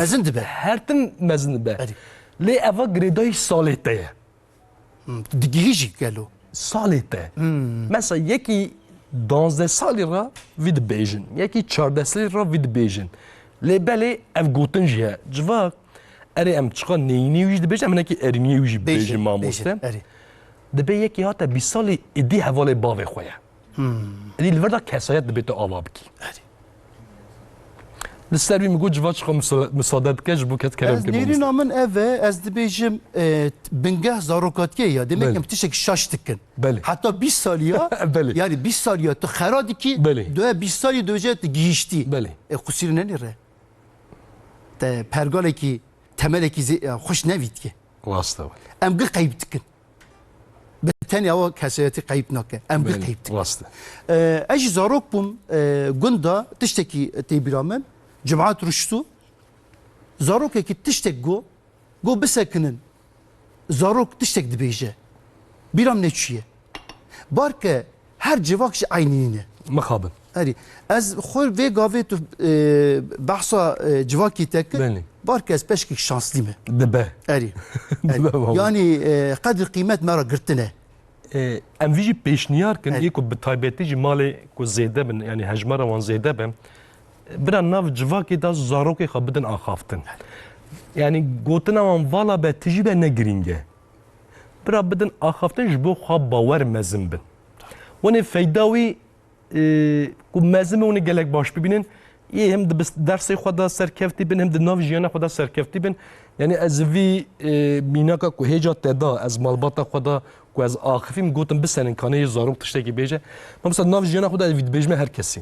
Speaker 2: mezindi be
Speaker 4: هر تن مزن به لی اوا گریدای سالته
Speaker 2: digiyicik gelo
Speaker 4: سالته مثلا یکی 12 سالی را وید بیجن یکی 14 سالی را وید بیجن لی بله اف گوتن جه جواک اری ام چقا نینی ویج بیجن امنا کی ارینی ویج بیجن ما مسته
Speaker 2: اری
Speaker 4: دبی یکی هاتا 20 سالی ادی حواله باوی خویا ادی الوردا کسایت دبی تو آوا بکی
Speaker 2: اری
Speaker 4: لسروی میگو جواک چقا مسادت کش بو کت کرم
Speaker 2: Ez
Speaker 4: که
Speaker 2: nêrî min ev ez dibêjim bingeh zarokatiye ya demek
Speaker 4: Belê.
Speaker 2: em tişek şaş dikin.
Speaker 4: Belê.
Speaker 2: Hatta 20 saliya
Speaker 4: Belê.
Speaker 2: yani 20 saliya tu xera dikî
Speaker 4: Belê.
Speaker 2: doya 20 salî doje tu gihîştî.
Speaker 4: Belê.
Speaker 2: Xusîr nenîre. Te pergalekî temelekî xweş nevîtke.
Speaker 4: واسطه
Speaker 2: Em gih qeyb dikin. Bi tenê ewa kesayetî qeyb nake. Em gih qeyb dikin.
Speaker 4: واسطه
Speaker 2: Ez jî zarok bûm gunda tiştekî tê bîra min Cemaat ruştu zarokekî tiştek go bisekinin zarok tiştek dibêje bîram neçûye barke her civak jî aynîne
Speaker 4: مخابن
Speaker 2: herî ez xwe vê gavê tu behsa civakî tekin
Speaker 4: Belê.
Speaker 2: barke ez peşkek şanslî me
Speaker 4: دبه
Speaker 2: herî
Speaker 4: Bravo.
Speaker 2: yani qedir qîmet me ra girtine
Speaker 4: ام ویجی پیشنیار کن
Speaker 2: Evet.
Speaker 4: یکو به تایبەتی جی مالی کو زیده بن یعنی هجمره وان زیده بن برا ناو جواکی دا زاروکی خوا بدن آخافتن یعنی گوتنا وان والا به تجی به نگرینگه برا بدن آخافتن جبو خوا باور مزن بن ونی فیداوی کو مزن ونی گلک باش ببینن یه هم درسی خدا سرکفتی بن هم د ناو جیانا خدا سرکفتی بن یعنی از وی میناکا کو هجا تدا از مالباتا خدا کو از آخفیم گوتم بسنن کانه زاروک تشتکی بیجه ما مثلا ناو جیانا خدا وید بیجمه هر کسی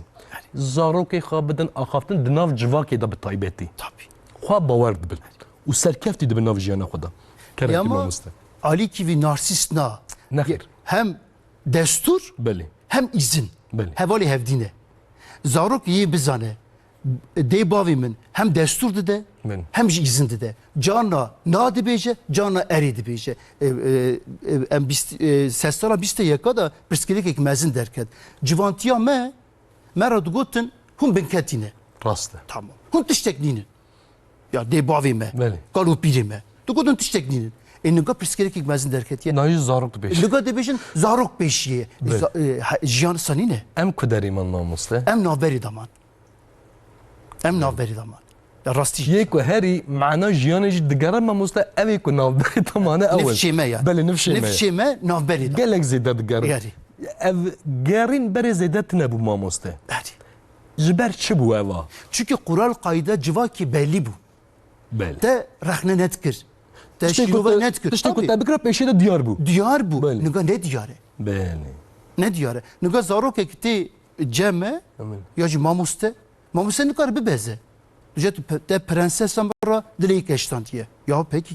Speaker 4: زاروکی خواه بدن آخافتن د ناو جواکی دا به تایبتی
Speaker 2: tabii
Speaker 4: خواه باور دبل و سرکفتی دبل ناو جیانا خدا کرم کی
Speaker 2: ama
Speaker 4: مامسته
Speaker 2: alîkî vî narsîst na
Speaker 4: نخیر
Speaker 2: hem destur
Speaker 4: بله
Speaker 2: hem izin.
Speaker 4: Belê.
Speaker 2: Hevalê hevdîne. Zarok yê bizane. Dê bavê min hem destur dide
Speaker 4: Belê.
Speaker 2: hem jî izin dide. Cana na dibêje, cana erê dibêje. Em sestala 20 yeka da pirsgirêkek mezin derket. Civantiya me ra digotin hûn binketîne.
Speaker 4: راسته
Speaker 2: Tamam. Hûn tiştek nînin. Ya dê bavê me.
Speaker 4: Belê.
Speaker 2: Gal û pîrê me. Digotin tiştek nînin. Niga pirsgirêkek mezin derketiye.
Speaker 4: نایو زاروک دو بیش
Speaker 2: Liga dibêjin zarok pêşiye. Jiyan sanî ne?
Speaker 4: ام کدری من مامسته
Speaker 2: Em navberî daman. Em navberî daman. Ya rastî.
Speaker 4: یکو هری معنا جیانه جی دگره مامسته اوی کو ناو بری تمانه اول
Speaker 2: Nifşême ya.
Speaker 4: بله نفشیمه
Speaker 2: Nifşême navberî daman.
Speaker 4: گلک زیده دگره
Speaker 2: Yarî.
Speaker 4: ev gerin beri zêde tune bû mamoste
Speaker 2: Herî.
Speaker 4: ji ber çi bû eva
Speaker 2: Çünkü kural kayda civakî belli bû.
Speaker 4: belê
Speaker 2: Te rexne net kir. Te şîrove net kir.
Speaker 4: tiştê ku
Speaker 2: Tabii.
Speaker 4: te bikira pêşê de diyar bû
Speaker 2: Diyar bû.
Speaker 4: Belli.
Speaker 2: Niga ne diyare?
Speaker 4: belê
Speaker 2: Ne diyare? Niga zarokek tê ceme
Speaker 4: Amin.
Speaker 2: ya jî mamoste. Mamoste nikare bibeze. Dice te prensesa ra dilê keştantiye. Ya peki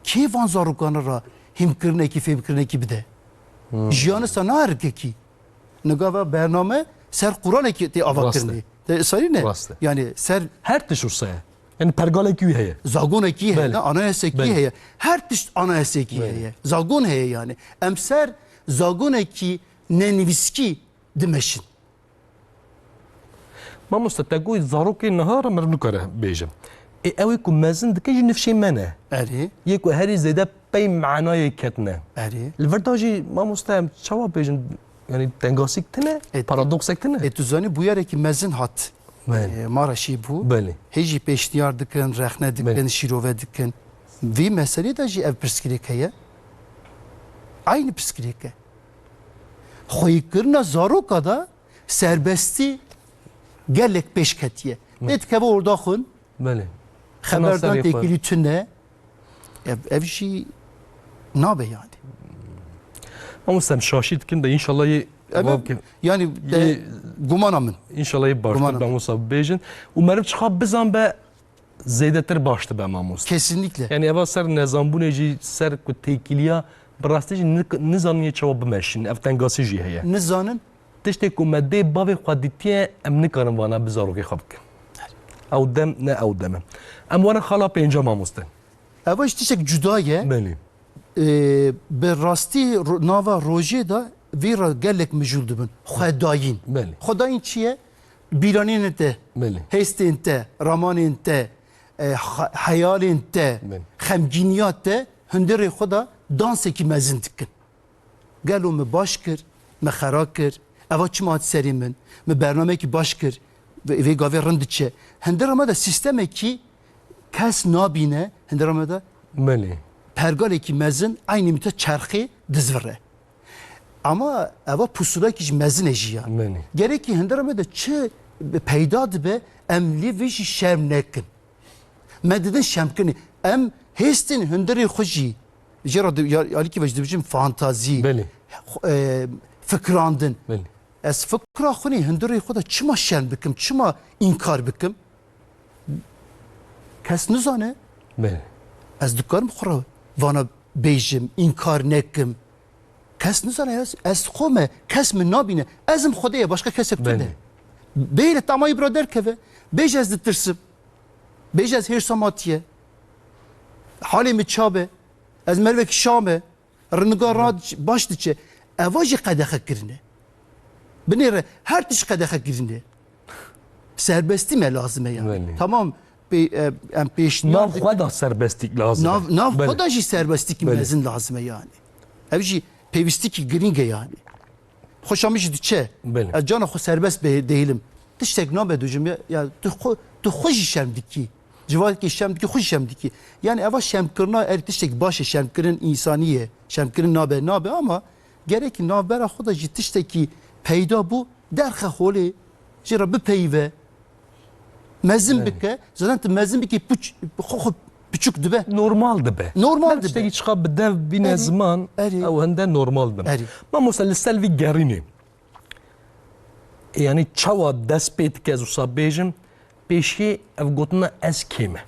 Speaker 2: kê van zarokana ra himkirinekî fêmkirinekî bide? Jiyanı sana erkekî. Niga ve bername ser Kur'anekî tê avakirî. Te sarî ne?
Speaker 4: Rast e.
Speaker 2: Yani ser
Speaker 4: her tişursaya yani pergalekî wî heye
Speaker 2: zagonekî heye,
Speaker 4: Belli.
Speaker 2: anayasekî
Speaker 4: Belli.
Speaker 2: heye. Her tişt anayasekî heye. Zagon heye yani. Em ser zagonekî nenivîskî dimeşin.
Speaker 4: mamoste te goy zarokê nihara mir nikare bêjim ew ku mezin dike jî nifşê me ne
Speaker 2: Erê,
Speaker 4: yê ku herî zêde pey manayê ketine
Speaker 2: erê.
Speaker 4: li vir da jî mamoste em çawa bêjin yani tengasîk tune
Speaker 2: Evet.
Speaker 4: paradoksek tune
Speaker 2: Tu zanî bu yerekî mezin hat.
Speaker 4: Belli.
Speaker 2: Mara şî bû.
Speaker 4: belê
Speaker 2: Hêjî pêşniyar dikin, rexne dikin,
Speaker 4: Belli.
Speaker 2: şîrove dikin. Vî meselê de jî ev pirsgirêk heye. Aynı pirsgirêk e. Xwîkirina zaroka da serbestî gelek pêşketiye. Dêdikeve orda xwin,
Speaker 4: belê
Speaker 2: xeberdan
Speaker 4: Xenaserê xwe.
Speaker 2: têkilî tune. Ev jî nabe yani.
Speaker 4: Mamoste em şaşî dikin de inşallah yê
Speaker 2: Evet. Yani de, gumana min.
Speaker 4: İnşallah yê baştir
Speaker 2: Gumanım.
Speaker 4: be Musa bêjin û meriv çixa bizan be zêdetir baş dibe mamoste
Speaker 2: Kesinlikle.
Speaker 4: yani eva ser nezambûnê jî ser ku têkiliya bi rastî jî nizaniye çawa bimeşin ev tengasî jî heye
Speaker 2: Nizanin
Speaker 4: تشتی که مده باوی خودیتیه ام نکارم وانا بزاروگی خواب کن او دم نه او دمه ام وانا خالا پینجا ماموسته
Speaker 2: اواش تشک جدایه
Speaker 4: بله
Speaker 2: به راستی ناوا روژه دا ویرا گلک مجول دبن خدایین
Speaker 4: بله
Speaker 2: خدایین چیه؟ بیرانین ته
Speaker 4: بله
Speaker 2: هستین ته رامانین ته حیالین ته
Speaker 4: بله.
Speaker 2: خمگینیات ته هندر خدا دانس کی مزن دکن گلو می باش کر می خرا کر اوا چی مات سری من می برنامه کی باش کر و گاوی رند چه هندر ما da sisteme ki کس نابینه هندر ما da
Speaker 4: بله
Speaker 2: pergale ki mezin aynı müte çarkı dizvire. Ama eva pusula ki mezin ejiya.
Speaker 4: بله
Speaker 2: Gerek ki henderame de çı peydadı be emli ve şerm nekin. Mededin şemkini em hestin henderi xoji. Jera ali ki vecdi bicim fantazi.
Speaker 4: بله
Speaker 2: Fikrandın.
Speaker 4: بله
Speaker 2: Ez fikra xuni henderi xoda çıma şerm bikim, çıma inkar bikim. Kes nizane.
Speaker 4: بله
Speaker 2: Ez dikarim xura vana bejim, inkar nekim. Kes nizane ez xome, kes min nabine. Ezim xodaya başka kes
Speaker 4: بله
Speaker 2: yaptı. Beyle tamayı brader keve. Bej ez ditirsim. Bej ez her samatiye. Halimi çabe. Ez merveki şame. Rınıga rad baş diçe. Evajı kadehe kirine. Binire her tiş kadehe kirine. Serbesti mi lazım yani?
Speaker 4: بله.
Speaker 2: Tamam. Em peşniyat.
Speaker 4: ناف خدا سربستیک لازم
Speaker 2: Nav
Speaker 4: بله
Speaker 2: خدا jî serbestlik
Speaker 4: Bele.
Speaker 2: mezin lazım yani. Ev jî pevistiki giringe yani. Xoşamı jî diçe.
Speaker 4: Bele.
Speaker 2: Ez cana xo serbest değilim. Tiştek nabe dujum ya tu xo jî şemdiki. Civat şemdiki xo şemdiki. Yani eva şemkirna er tiştek başı şemkirin insaniye. Şemkirin nabe ama gerek ki nabera xoda jî tişteki peyda bu derxe holi jî rabbi peyve. Mezin bike, zaten tu mezin bike küçük dibe.
Speaker 4: نورمال دبه
Speaker 2: Normal
Speaker 4: تشتي
Speaker 2: dibe.
Speaker 4: تشقى بداف بين
Speaker 2: أري.
Speaker 4: زمان
Speaker 2: أري.
Speaker 4: او هندا نورمال دم
Speaker 2: أري.
Speaker 4: ما مسلسل في جاريني يعني تشوا داس بيت كازو صابيجم بيشي افغوتنا از كيمه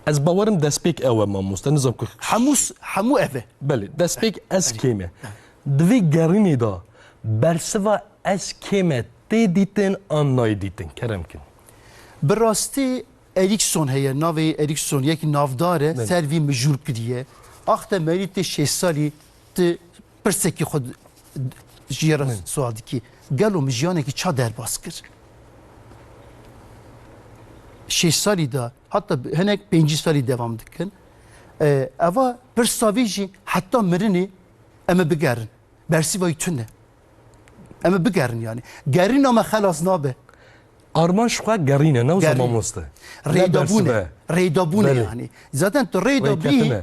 Speaker 4: از باورم داس بيك او ما مستنزم
Speaker 2: Hamu eve.
Speaker 4: بله داس بيك از كيمه دوي جاريني دا برسوا از كيمه تي ديتن ان ناي ديتن كرمكن
Speaker 2: Bir rastî Erikson heye, navê Erikson yekî navdar e, servî mijûr kiriye. Axte merî tê 6 salî ti pirsekî xwe jiyera sual dikî. Gelo min jiyanekî ça derbas kir. 6 salî da, hatta hinek 5 salî devam dikin. Eva pir savî jî heta mirinê em ê bigerin. Bersîvayî tune. Em ê bigerin yani. Gerîna me xelas nabe.
Speaker 4: Arman şuğa garine ne o
Speaker 2: Garin.
Speaker 4: zaman musta
Speaker 2: Reydabune. Reydabune
Speaker 4: Bele.
Speaker 2: yani. Zaten tu reydabi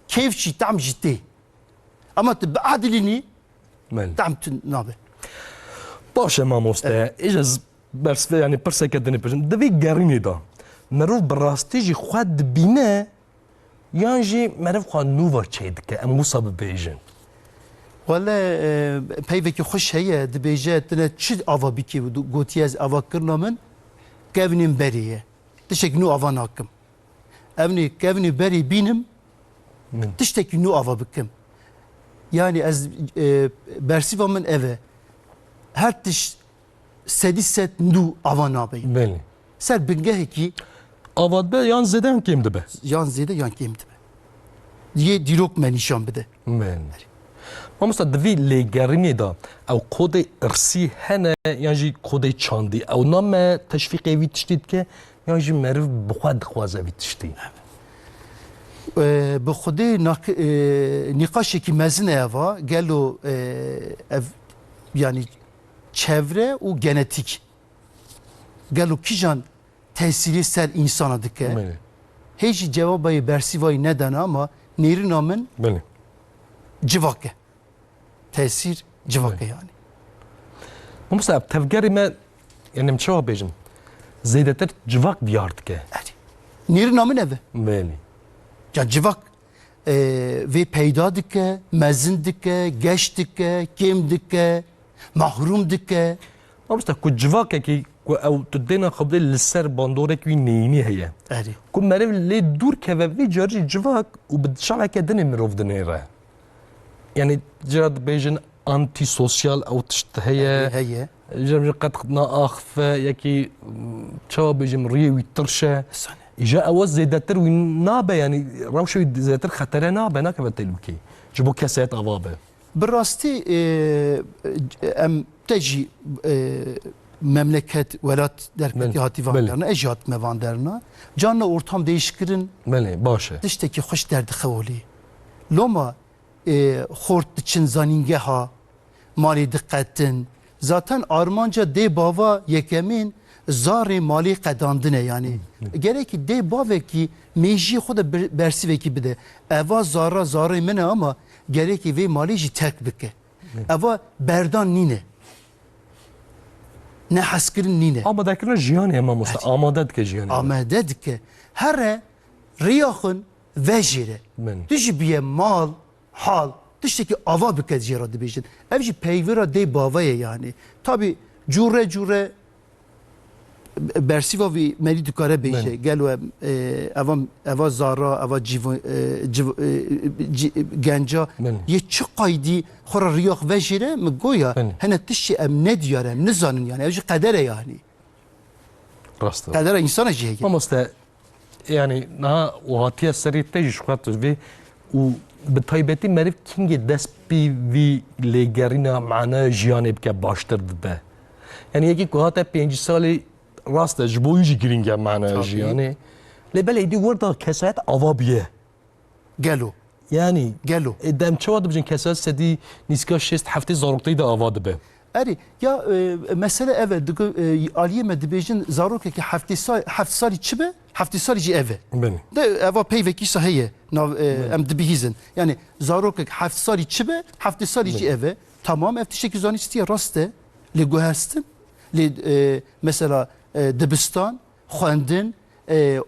Speaker 2: keyfçi tam ciddi. Ama tu beadilini
Speaker 4: بله
Speaker 2: tam nabe.
Speaker 4: باشه ما مسته اجاز برس يعني برسك دني بجن دبي جاريني دا مروف براستيجي خد بينا يانجي مروف خد نوفر تشيدك ام مصاب بيجن
Speaker 2: Valla peyveki hoş heye dibêje tine çi ava bikî gotiye ez ava kirna min kevnên beriye. Tiştekî nû ava nakim. Evnê kevnê berî bînim tiştekî nû ava bikim. Yani ez bersîva min eve her tiş sedî set nû ava nabeyim.
Speaker 4: بله
Speaker 2: Ser bingehekî
Speaker 4: آواد به یان زدن کیم دبه
Speaker 2: yan zêde yan kêm dibe. Yê dîrok me nîşan bide.
Speaker 4: بله ما مستا دوی لگرینی دا او کد ارسی هنه یعنی کد چاندی او نام تشویق وی تشتید که یعنی مرو بخواد خوازه وی تشتی
Speaker 2: به خودی نقاشی که مزنه eva gelo ev yani çevre و genetik gelo kijan tesiri ser insana dike
Speaker 4: بله
Speaker 2: hiç cevabı bersivayı neden ama neri namın
Speaker 4: بله
Speaker 2: civake tesir civake yani.
Speaker 4: ما مستا تفکری ما یعنی مچوا بیجم زیده تر جواک بیارد که
Speaker 2: Neri namın evi
Speaker 4: بله
Speaker 2: ya civak ve peyda dike mezin dike geç dike kim dike mahrum dike
Speaker 4: ما مستا کو جواک کی کو او تدینا خبر لسر باندوره کی نینی هیه
Speaker 2: eri.
Speaker 4: کو مرو لی دور که وی جاری جواک و بدشعه که دنی مروف دنیره یعنی جراد بیجن انتي سوسيال او تشتهي
Speaker 2: هي
Speaker 4: جم قد خدنا اخفى يكي تشوا بيجم ريوي ترشا اجا اوز زيدتر ونابه يعني روشو زيدتر خطر نابه نكبت البكي جبو كاسات ابابه
Speaker 2: بالراستي ام تجي memleket velat derketi hati vanderna ejat me vanderna canla ortam değişkirin
Speaker 4: بله باشه
Speaker 2: dişteki hoş derdi xevoli loma xort için zaningeha mali dikkatin zaten Armanca de bava yekemin zare mali qedandine yani gerek ki de bave ki meji xoda bersi ve ki bide eva zara zare mene ama gerek ki ve mali ji terk bike eva berdan nine ne haskirin nine
Speaker 4: ama dakine jiyan ama musta amade dike jiyan
Speaker 2: amade dike her riyaxın vejire
Speaker 4: من
Speaker 2: تجي mal hal tişteki ava bike zira dibijin evji peyvira de bavaya yani tabi cure bersiva vi meri dukare beje gelo eva zara eva genca ye çıkaydi xora riyax vejire mi goya hene tişi em ne diyarem ne zanın yani evji kadere yani
Speaker 4: راسته
Speaker 2: kadere insana cihe
Speaker 4: ما مستا يعني نها وهاتيا سري تيجي شقات في وبطيبتي مريف كينج داس بي في ليجارينا معنا جياني بك باشتر به يعني يجي كوهاتا بينج سالي راسته جبو يجي جرينجا معنا جياني لبلا يدي وردا كاسات افابيه
Speaker 2: gelo
Speaker 4: يعني
Speaker 2: gelo
Speaker 4: قدام تشواد بجن كاسات سدي نيسكا شيست حفتي زورقتي دا افاد به
Speaker 2: اری یا mesele evet aliye medibejin zarok ki hafti sali çibe hafti sali ji eve
Speaker 4: بني
Speaker 2: de eva peyveki sahiye nav em dibihizin yani zarok ki hafti sali çibe hafti sali ji eve tamam eftişeki zan istiye raste li guherstin li mesela dibistan xwendin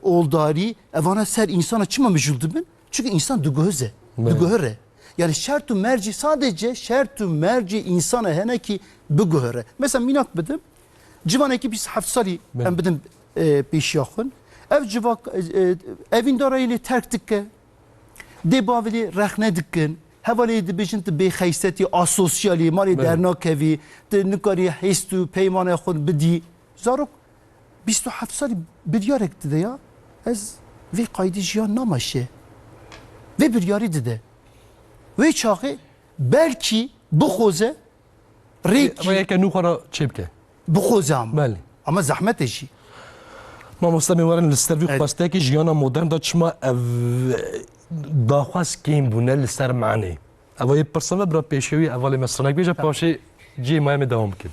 Speaker 2: oldari evana ser insana çima mecul bin çünkü insan duguhze duguhre yani şertu merci sadece şertu merci insana hene ki bugöre. Mesela minak bidim. Civan eki biz hafsali em bidim peş yaxın. Ev civak evin daraylı terk dikke. De bavili rehne dikkin. Havali dibijin te bexeyseti asosyali mali dernakevi te nikari hestu peyman yaxın bidi. Zarok 27 sali bidyarek dedi ya. Ez ve kaydı jiyan namaşe. Ve bidyari dedi. Ve çağı belki bu xoze
Speaker 4: ريك كانو خرا تشيبكه
Speaker 2: bu xoze ama.
Speaker 4: بله
Speaker 2: Ama zahmet eşi.
Speaker 4: ما مستمع ورن الاسترفي خواستاكي جيانا مودرن دا تشما داخواس كيم بونا لسر معني اوا يبرسما برا بيشوي اولي مثلا بيجا باشي جي ما مداوم كده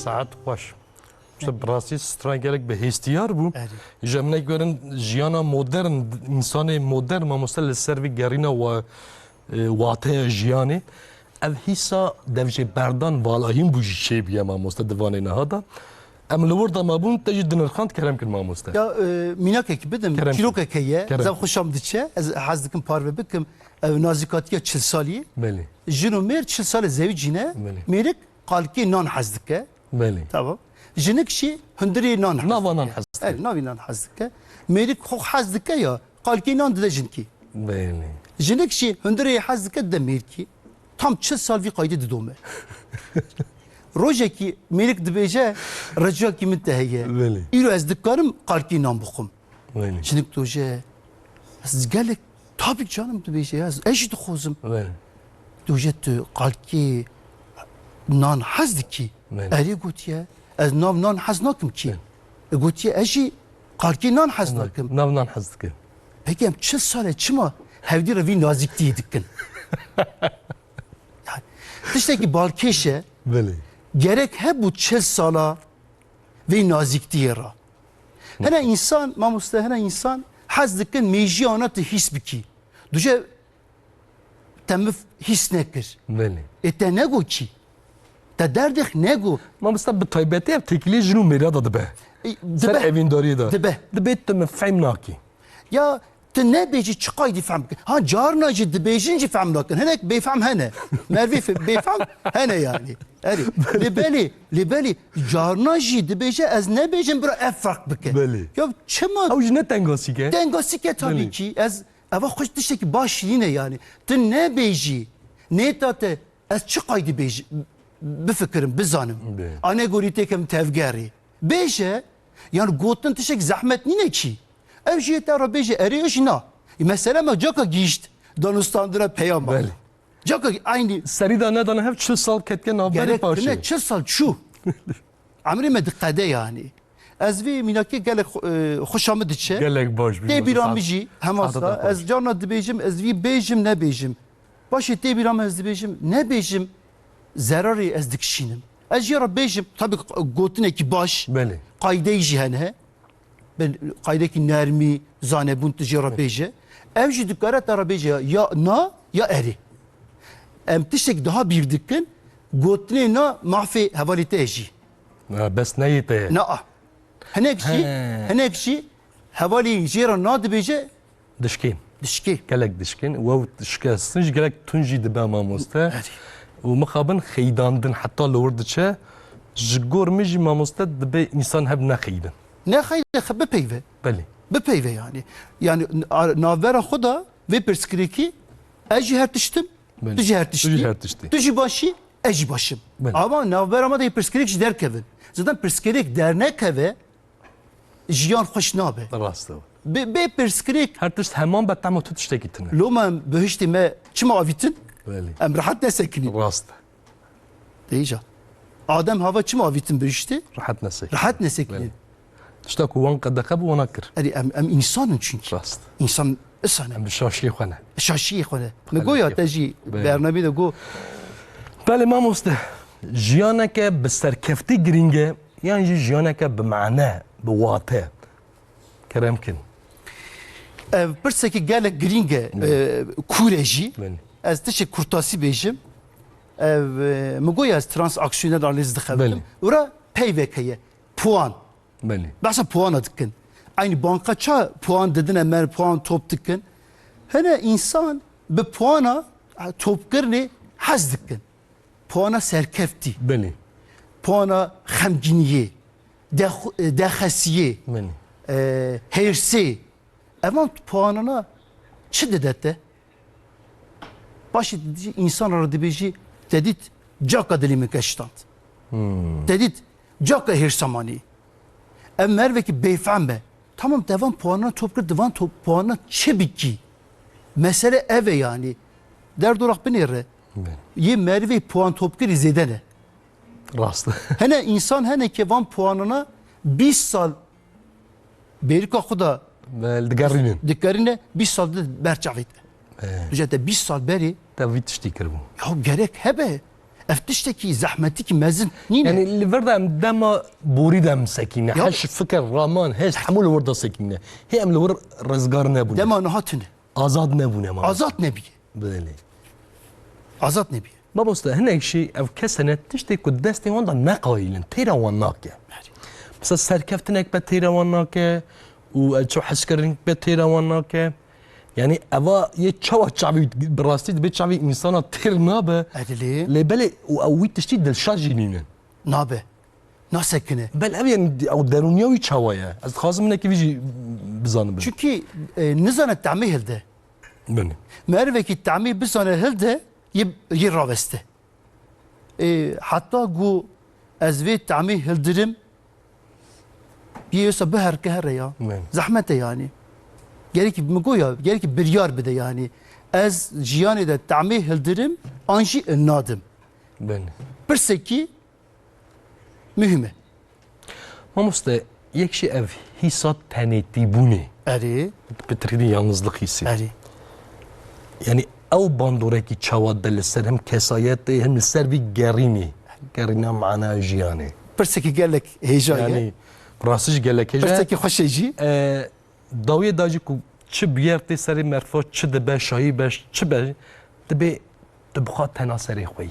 Speaker 4: ساعت خوش işte براسي ستران gelek به هستیار بو جمنه görün جیانا مدرن انسان مدرن ما مسل سر و گرینا و واته جیانی ev hisa devje berdan valahim bu şey biye ma musta divane nehada em li wirda ma bun tejid dinirxand kerem kir ma musta
Speaker 2: Ya minakek bidim çirokekeye zav xoşam diçe ez haz dikim parve bikim ev nazikatiya 40 salî
Speaker 4: beli
Speaker 2: jino mer 40 sal zevcine merik qalki nan haz dike
Speaker 4: beli
Speaker 2: tamam jinik şi hundri nan
Speaker 4: navanan hasta
Speaker 2: el navi nan haz dike merik xo haz dike ya qalki nan de jinki
Speaker 4: beli
Speaker 2: jinik şi hundri haz dike de merki tam 40 sal vi qaydı didome Rojeki melik dibêje reca ki min te heye. İro ez dikarim qalkî nan bixwim. Jinik doje ez gelek tabii canım dibêje ez jî dixwazim. Doje tu qalkî nan hez dikî. Erê gotiye ez nav nan hez nakim ki. Gotiye ez jî qalkî nan hez nakim.
Speaker 4: Nav nan hez dikim.
Speaker 2: Peki em 40 sale çima hevdî re vî naziktiyê dikin. Tiştekî balkêşe gerek hep bu 40 sala ve nazikliğe ra. Hene insan, mamusta hene insan haz dikin meciyana te his biki. Duje temif his nekir. Te nego ki. Te derdek nego.
Speaker 4: Mamusta bi taybeti ev tekili jinu merada dibe. Ser evindari da. Dibe te mefhem naki.
Speaker 2: Ya te ne beji çıkay difam. Ha carna ji dibejinci fem nakin. Henek beyfem hene. Mervi beyfem hene yani. Eri libeli carna ji dibeje ez ne bejim bira ev fark bike. Ya çema
Speaker 4: Av jine tengasi ke?
Speaker 2: Tengasi ke tabii ki. Ez eva hoş dişeki baş yine yani. Te ne beji ne tate ez çıkay dibeji bifikirim bizanım. Ane gori tekem tevgeri. Beje yani gotin tişek zahmet nine ki. Ev jiyete ra beje eri jina. Mesela ma caka gişt danustandıra peyam var. Caka aynı
Speaker 4: Serida ne dana hep 40 sal ketken haberi paşe.
Speaker 2: Gerek 40 sal şu. Amri me dikkade yani. Ez vi minaki gelek hoşamı diçe.
Speaker 4: Gelek baş.
Speaker 2: Te biramiji hemasa ez cana dibejim ez vi bejim ne bejim. Başı te biram ez dibejim ne bejim zararı ez dikşinim. Ez yara bejim tabi gotine ki baş.
Speaker 4: Beli.
Speaker 2: Kayde jihane. Ben kaydeki nermi zanebun tijara beje. Evji dikkaret ara beje ya na ya eri. Em tişek daha bir dikkin gotine na mahfi havalite eji.
Speaker 4: Bes neyite.
Speaker 2: Na. Henekşi havali jira na dibece
Speaker 4: Dişkin.
Speaker 2: dişki.
Speaker 4: Gelek dişkin. Ve dişkasınç gelek tunji dibe mamusta. Ve mukabın xeydandın hatta lordıça jgor miji mamusta dibe insan hep ne xeydin.
Speaker 2: Ne hayır be peyve.
Speaker 4: Beli.
Speaker 2: Be peyve yani. Yani navera xuda ve perskriki eji her tiştim. Tuji her tişti. Tuji başı eji başım. Ama navberama da perskrik der kevin. Zaten perskrik dernek keve jiyan hoş nabe.
Speaker 4: Rastı.
Speaker 2: Be perskrik
Speaker 4: Her tişt hemen betamı tutuşta gittin.
Speaker 2: loma behişti me çima avitin
Speaker 4: Beli.
Speaker 2: em rahat ne sekini.
Speaker 4: Rastı.
Speaker 2: Deyica. Adem hava çima avitin behişti
Speaker 4: Rahat nesi.
Speaker 2: rahat ne sekini.
Speaker 4: İşte kuvan kadakab ve nakır.
Speaker 2: Eri em insanın çünkü.
Speaker 4: Rast.
Speaker 2: İnsan ısane.
Speaker 4: Em bişaşi khana.
Speaker 2: Şaşiye xone. Me goya teji bername de go.
Speaker 4: بله ما مست جیانک به سرکفتی گرینگه یعنی جیانک به معنی به واته کرم کن
Speaker 2: Pirseki gelek gringe kureji.
Speaker 4: بله
Speaker 2: Ez tişe kurtasi bejim. Me goya ez transaksiyonel analiz dixebim. Ura peyvekeye puan.
Speaker 4: بله
Speaker 2: Basa puan dikin. Aynı banka ça puan dedin emer puan top dikin. Hene insan be puana top kirni haz dikin. Puana serkefti.
Speaker 4: بله
Speaker 2: Puana xemginiye. Dexesiye.
Speaker 4: بله
Speaker 2: Heyirsi. Evan puanına çi dedette? Başı dedi insan aradı beji dedit caka dilimi keştant. Dedit caka hirsamani. Emer ve ki beyefendi. Tamam devam puanına topkır devam puanına çebiki. Mesele eve yani. Derdorak binere. Ye merve puan topkır izledene.
Speaker 4: راست
Speaker 2: Hene insan hene ki van puanına 20 sal berika xuda
Speaker 4: دقرینن
Speaker 2: dikkarine 20 sal berçavit. Düzete 20 sal beri
Speaker 4: تا ویتشتی کربو
Speaker 2: ya gerek hebe. افتشتكي زحمتك مازن نينا
Speaker 4: يعني اللي فردا دما بوريدم سكينه
Speaker 2: يا.
Speaker 4: حش فكر رامان هيش حمول وردا سكينه هي ام الور رزقار نبونه
Speaker 2: دما نهاتنا
Speaker 4: آزاد نبونه ما
Speaker 2: آزاد نبي
Speaker 4: بله
Speaker 2: آزاد نبي
Speaker 4: بابا استا هنا شيء او كسنه تشتي قدستي واندا نقايلن تيرا وناكه بس سركفتنك بتيرا وناكه وشو حسكرنك بتيرا وناكه يعني ابا يتشوا شعبي براستي بيت شعبي انسان تير نابه
Speaker 2: أدلي
Speaker 4: لبلي او تشتي الشاجينين
Speaker 2: نابه ناسكنه
Speaker 4: بل ابي او درونيوي تشوايا از خاص منك يجي بزانب
Speaker 2: çünkü نزان التعميه هلده
Speaker 4: بني
Speaker 2: مرفك التعميه بزان هلده يرابسته حتى جو ازوي التعميه هلدرم بيوسا بهر كهر يا
Speaker 4: بني
Speaker 2: زحمته يعني gerek مگویا gerek biryar bide yani az jiyani de تعميه هلدرم anji nadim
Speaker 4: بني
Speaker 2: perseki mühime
Speaker 4: ما مست يكشي اف هيسات تانيتي بوني
Speaker 2: eri
Speaker 4: بتريدي yalnızlık hissi
Speaker 2: eri
Speaker 4: يعني او باندوركي تشاواد للسر هم كسايات هم السر بي جاريني جارينا معنا جياني
Speaker 2: perseki gelek heyecan
Speaker 4: يعني براسش قالك هجا
Speaker 2: perseki hoş heyecan
Speaker 4: داوية داجي كو چه بيرتي سري مرفو چه دبه شاهي باش چه به دبي تبخوا تنا سري خوي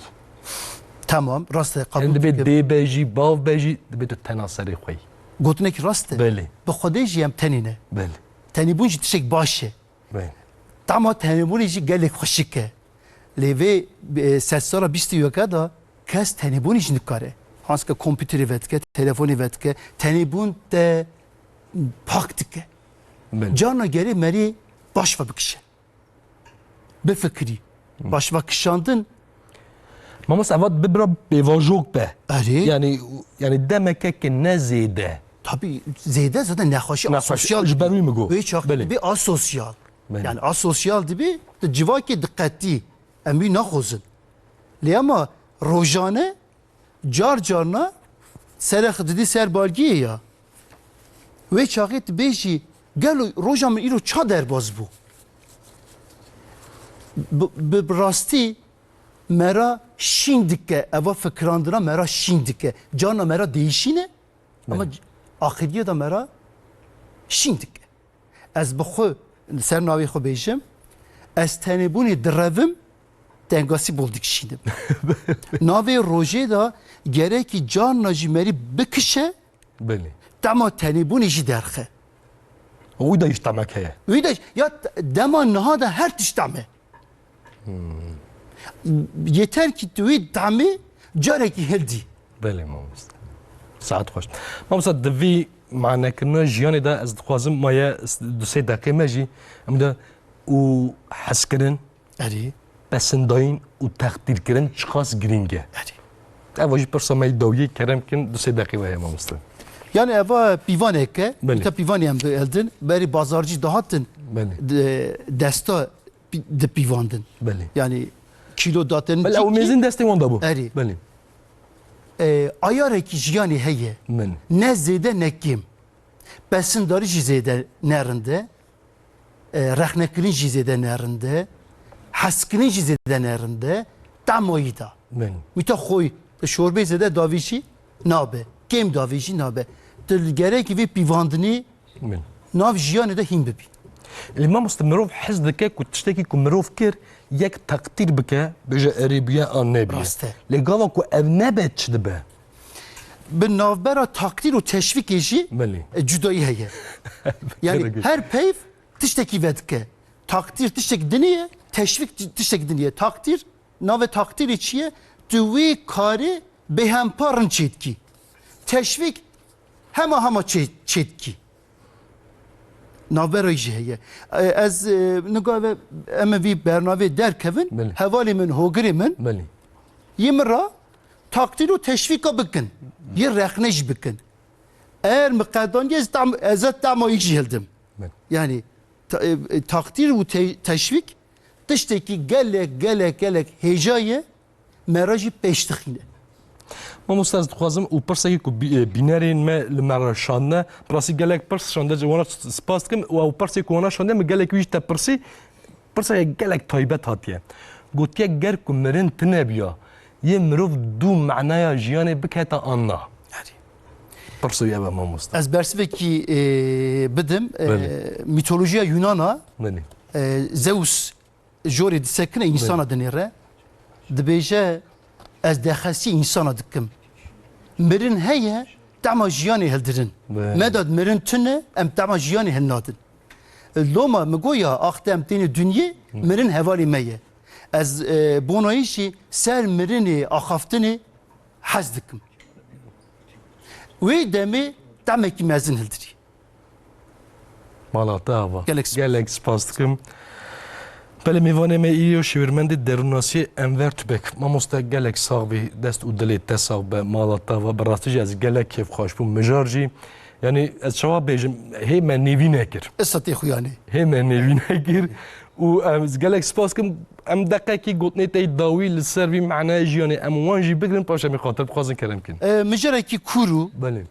Speaker 2: tamam rast
Speaker 4: يعني
Speaker 2: kabul
Speaker 4: دبي دي باجي باف باجي دبي تو تنا سري خوي
Speaker 2: gotunek rast
Speaker 4: بله
Speaker 2: به خودی جیم تنینه
Speaker 4: بله
Speaker 2: تنی بونج تشک باشه
Speaker 4: بله
Speaker 2: تمام تنی بونج gelek خوشکه لیوی سسارا 20 یکدا کس تنی بونج نکاره هانس که کامپیوتری وتکه تلفنی وتکه تنی بون ته پاکتکه
Speaker 4: بله
Speaker 2: Cana geri meri baş bakışı. Be fikri. Baş bakışandın.
Speaker 4: ما مس عوض ببرا بيفاجوك به
Speaker 2: Eri.
Speaker 4: يعني دمك كنا زيده
Speaker 2: Tabii zeyde zaten nekhaşi asosyal.
Speaker 4: جبروي مگو
Speaker 2: Ve çok
Speaker 4: بله
Speaker 2: bir asosyal.
Speaker 4: Bele.
Speaker 2: Yani asosyal gibi de civaki dikkatli. Emi nakhozun. Li ama rojane car carna serek dedi serbalgiye ya. Ve çağıt beji gelo rojam ilo ça derbaz bu. Bi rasti mera şindike eva fikrandıra mera şindike. Cana mera değişine ama ahiriye da mera şindike. Ez bixwe ser navê xwe bêjim ez tenêbûnê direvim dengasî bol dikişînim. Navê rojê da gerekî carna jî merî bikişe
Speaker 4: بله
Speaker 2: dema tenêbûnê jî derxe.
Speaker 4: ودا يشتمك هي
Speaker 2: Wî de ya dema niha da her tişt me. Yeter ki tu wî temê carekî hildî.
Speaker 4: بله ما مست ساعت خوش ما مست دفي معنا كنا جياني دا از خوازم مايا دو سي دقيقة ماجي ام دا و حسكرن
Speaker 2: Erî,
Speaker 4: بسنداين و تقدير كرن شخاص جرينجا
Speaker 2: erî.
Speaker 4: اواجي برسامي دوي كرم كن دو سي دقيقة وهي ما مست
Speaker 2: Yani eva pîvaneke,
Speaker 4: Belê.
Speaker 2: bir te pîvanê em dihildin, berî bazarcî dahatin
Speaker 4: بله
Speaker 2: desta di pîvandin.
Speaker 4: بله
Speaker 2: Yani kilo datin.
Speaker 4: بله او ميزين دستي وان دابو
Speaker 2: Erî.
Speaker 4: بله
Speaker 2: Ayarekî jiyanê heye.
Speaker 4: من
Speaker 2: Ne zêde ne kêm. Besindarî jî zêde nerinde. Rexnekirin jî zêde nerinde. Heskirin jî zêde nerinde. Temayî da.
Speaker 4: من
Speaker 2: Mîta xwe şorbê zêde davî jî nabe. Kêm davî jî nabe. Til gerekî vê pîvandinê
Speaker 4: من
Speaker 2: nav jiyanê de hîn bibî.
Speaker 4: اللي ما مستمروف حزدك كنت تشتكي كمروف كير يك تقدير بك بجا اريبيا ان نبي
Speaker 2: راسته.
Speaker 4: لقاوا كو ابنبت شدبه
Speaker 2: Bi navbera takdir û teşvikê jî
Speaker 4: بله
Speaker 2: cudayî heye. Yani
Speaker 4: Very good.
Speaker 2: her peyv tiştekî vedike. Takdir tiştek diniye, teşvik tiştek diniye. Takdir, nave takdirê çi ye? Tu wê karê bêhemparın çêtkî. Teşvik hema çêtkî. Navbera jî heye. Ez nigave em vî bernavê derkevin,
Speaker 4: Belê.
Speaker 2: hevalê min hogirê min
Speaker 4: بله
Speaker 2: yimra takdir û teşvika bikin. Yê rexne jî bikin. Eğer mıqeddaniye ezet damayî jî hildim.
Speaker 4: بله
Speaker 2: Yani takdir û teşvik tiştekî gelek hêjaye mera jî pêş dixîne.
Speaker 4: ما مستاز خوازم و پرسه کو بینارین ما لمرشانه پرسی گلک پرس شونده جوانا سپاس کم و پرسی کو وانا شونده مگلک ویش تا پرسی گلک تایبت هاتیه گوتیه گر کو مرن تنبیا یه مروف دو معنای جیانه بکهتا آنها پرسوی اوه ماموستا
Speaker 2: از برسوکی بدم میتولوژیا یونانا
Speaker 4: بله
Speaker 2: زوس جوری دسکنه انسان دنیره دبیجه از دخسی انسان دکم مرن هیه تعما جیانی هلدرن مداد مرن تنه ام تعما جیانی هلنادن لوما مگویا آختم تین دنیا مرن حوالی میه از بونایشی سر مرنی آخافتنی حز دکم وی دمی تعما کی مزن هلدری
Speaker 4: مالاتا هوا
Speaker 2: Gelek
Speaker 4: سپاس دکم بله میوانه می ایو شیرمند دروناسی انور تبک ما مست گلک صاحبی دست و دلیت تصاحب به مالاتا و براستی از گلک کیف خوش بوم مجارجی یعنی از شما بیجم هی من نیوی نکر
Speaker 2: استاتی خویانی
Speaker 4: هی من نیوی نکر و از گلک سپاس کم ام دقیقه کی گوتنی تی داوی لسروی معنای جیانی ام وانجی بگرن پاشه میخاطر بخوازن کرم کن
Speaker 2: مجاره کی کورو
Speaker 4: بله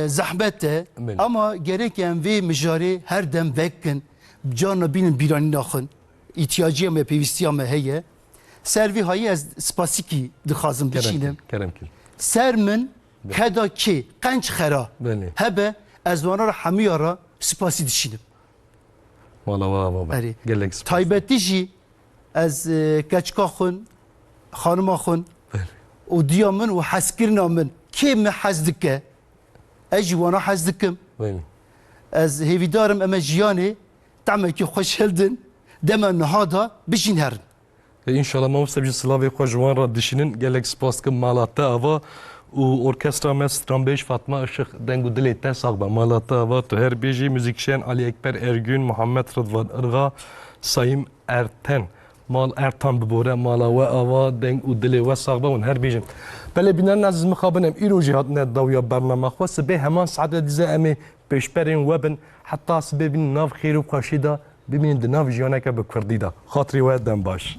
Speaker 2: زحمته
Speaker 4: بله.
Speaker 2: اما gerek ام وی مجاره هر دم وکن جانا بین بیرانی ناخن ihtiyacı mı pevistiya mı heye servi hayı az spasiki dixazım dişinem
Speaker 4: کرم کن
Speaker 2: sermin kada ki qenç xera
Speaker 4: بله
Speaker 2: hebe ezvanar hamiyara spasi dişinem
Speaker 4: مالا وا
Speaker 2: Eri.
Speaker 4: گلک سپاس
Speaker 2: taybeti jî ez keçka xun xanıma xun o diya min û hezkirina min kê me hez dike ez jî wana hez dikim
Speaker 4: بله
Speaker 2: ez hêvîdarim em jiyanê temekî xweş hildin deme nihada bijîn herin
Speaker 4: İnşallah ma sevgi slavê xwe ji wan re dişînin gelek spas kim malata ava û orkestra me Stranbêj Fatma Işık deng û dilê te sax be malata ava tu her bêjî müzikşen Ali Ekber Ergün Muhammed Rıdvan Irga Sayım Erten mal Ertan bibore mala we ava deng û dilê we sax be hûn her bêjin belê bînan ez mixabin em îro jî hatine dawya bername xwe sibê heman saetê dize em ê pêşberên we bin heta sibê bînin nav xêr û xweşî da bibînin di nav jiyaneke bi Kurdî da xatirî we dem baş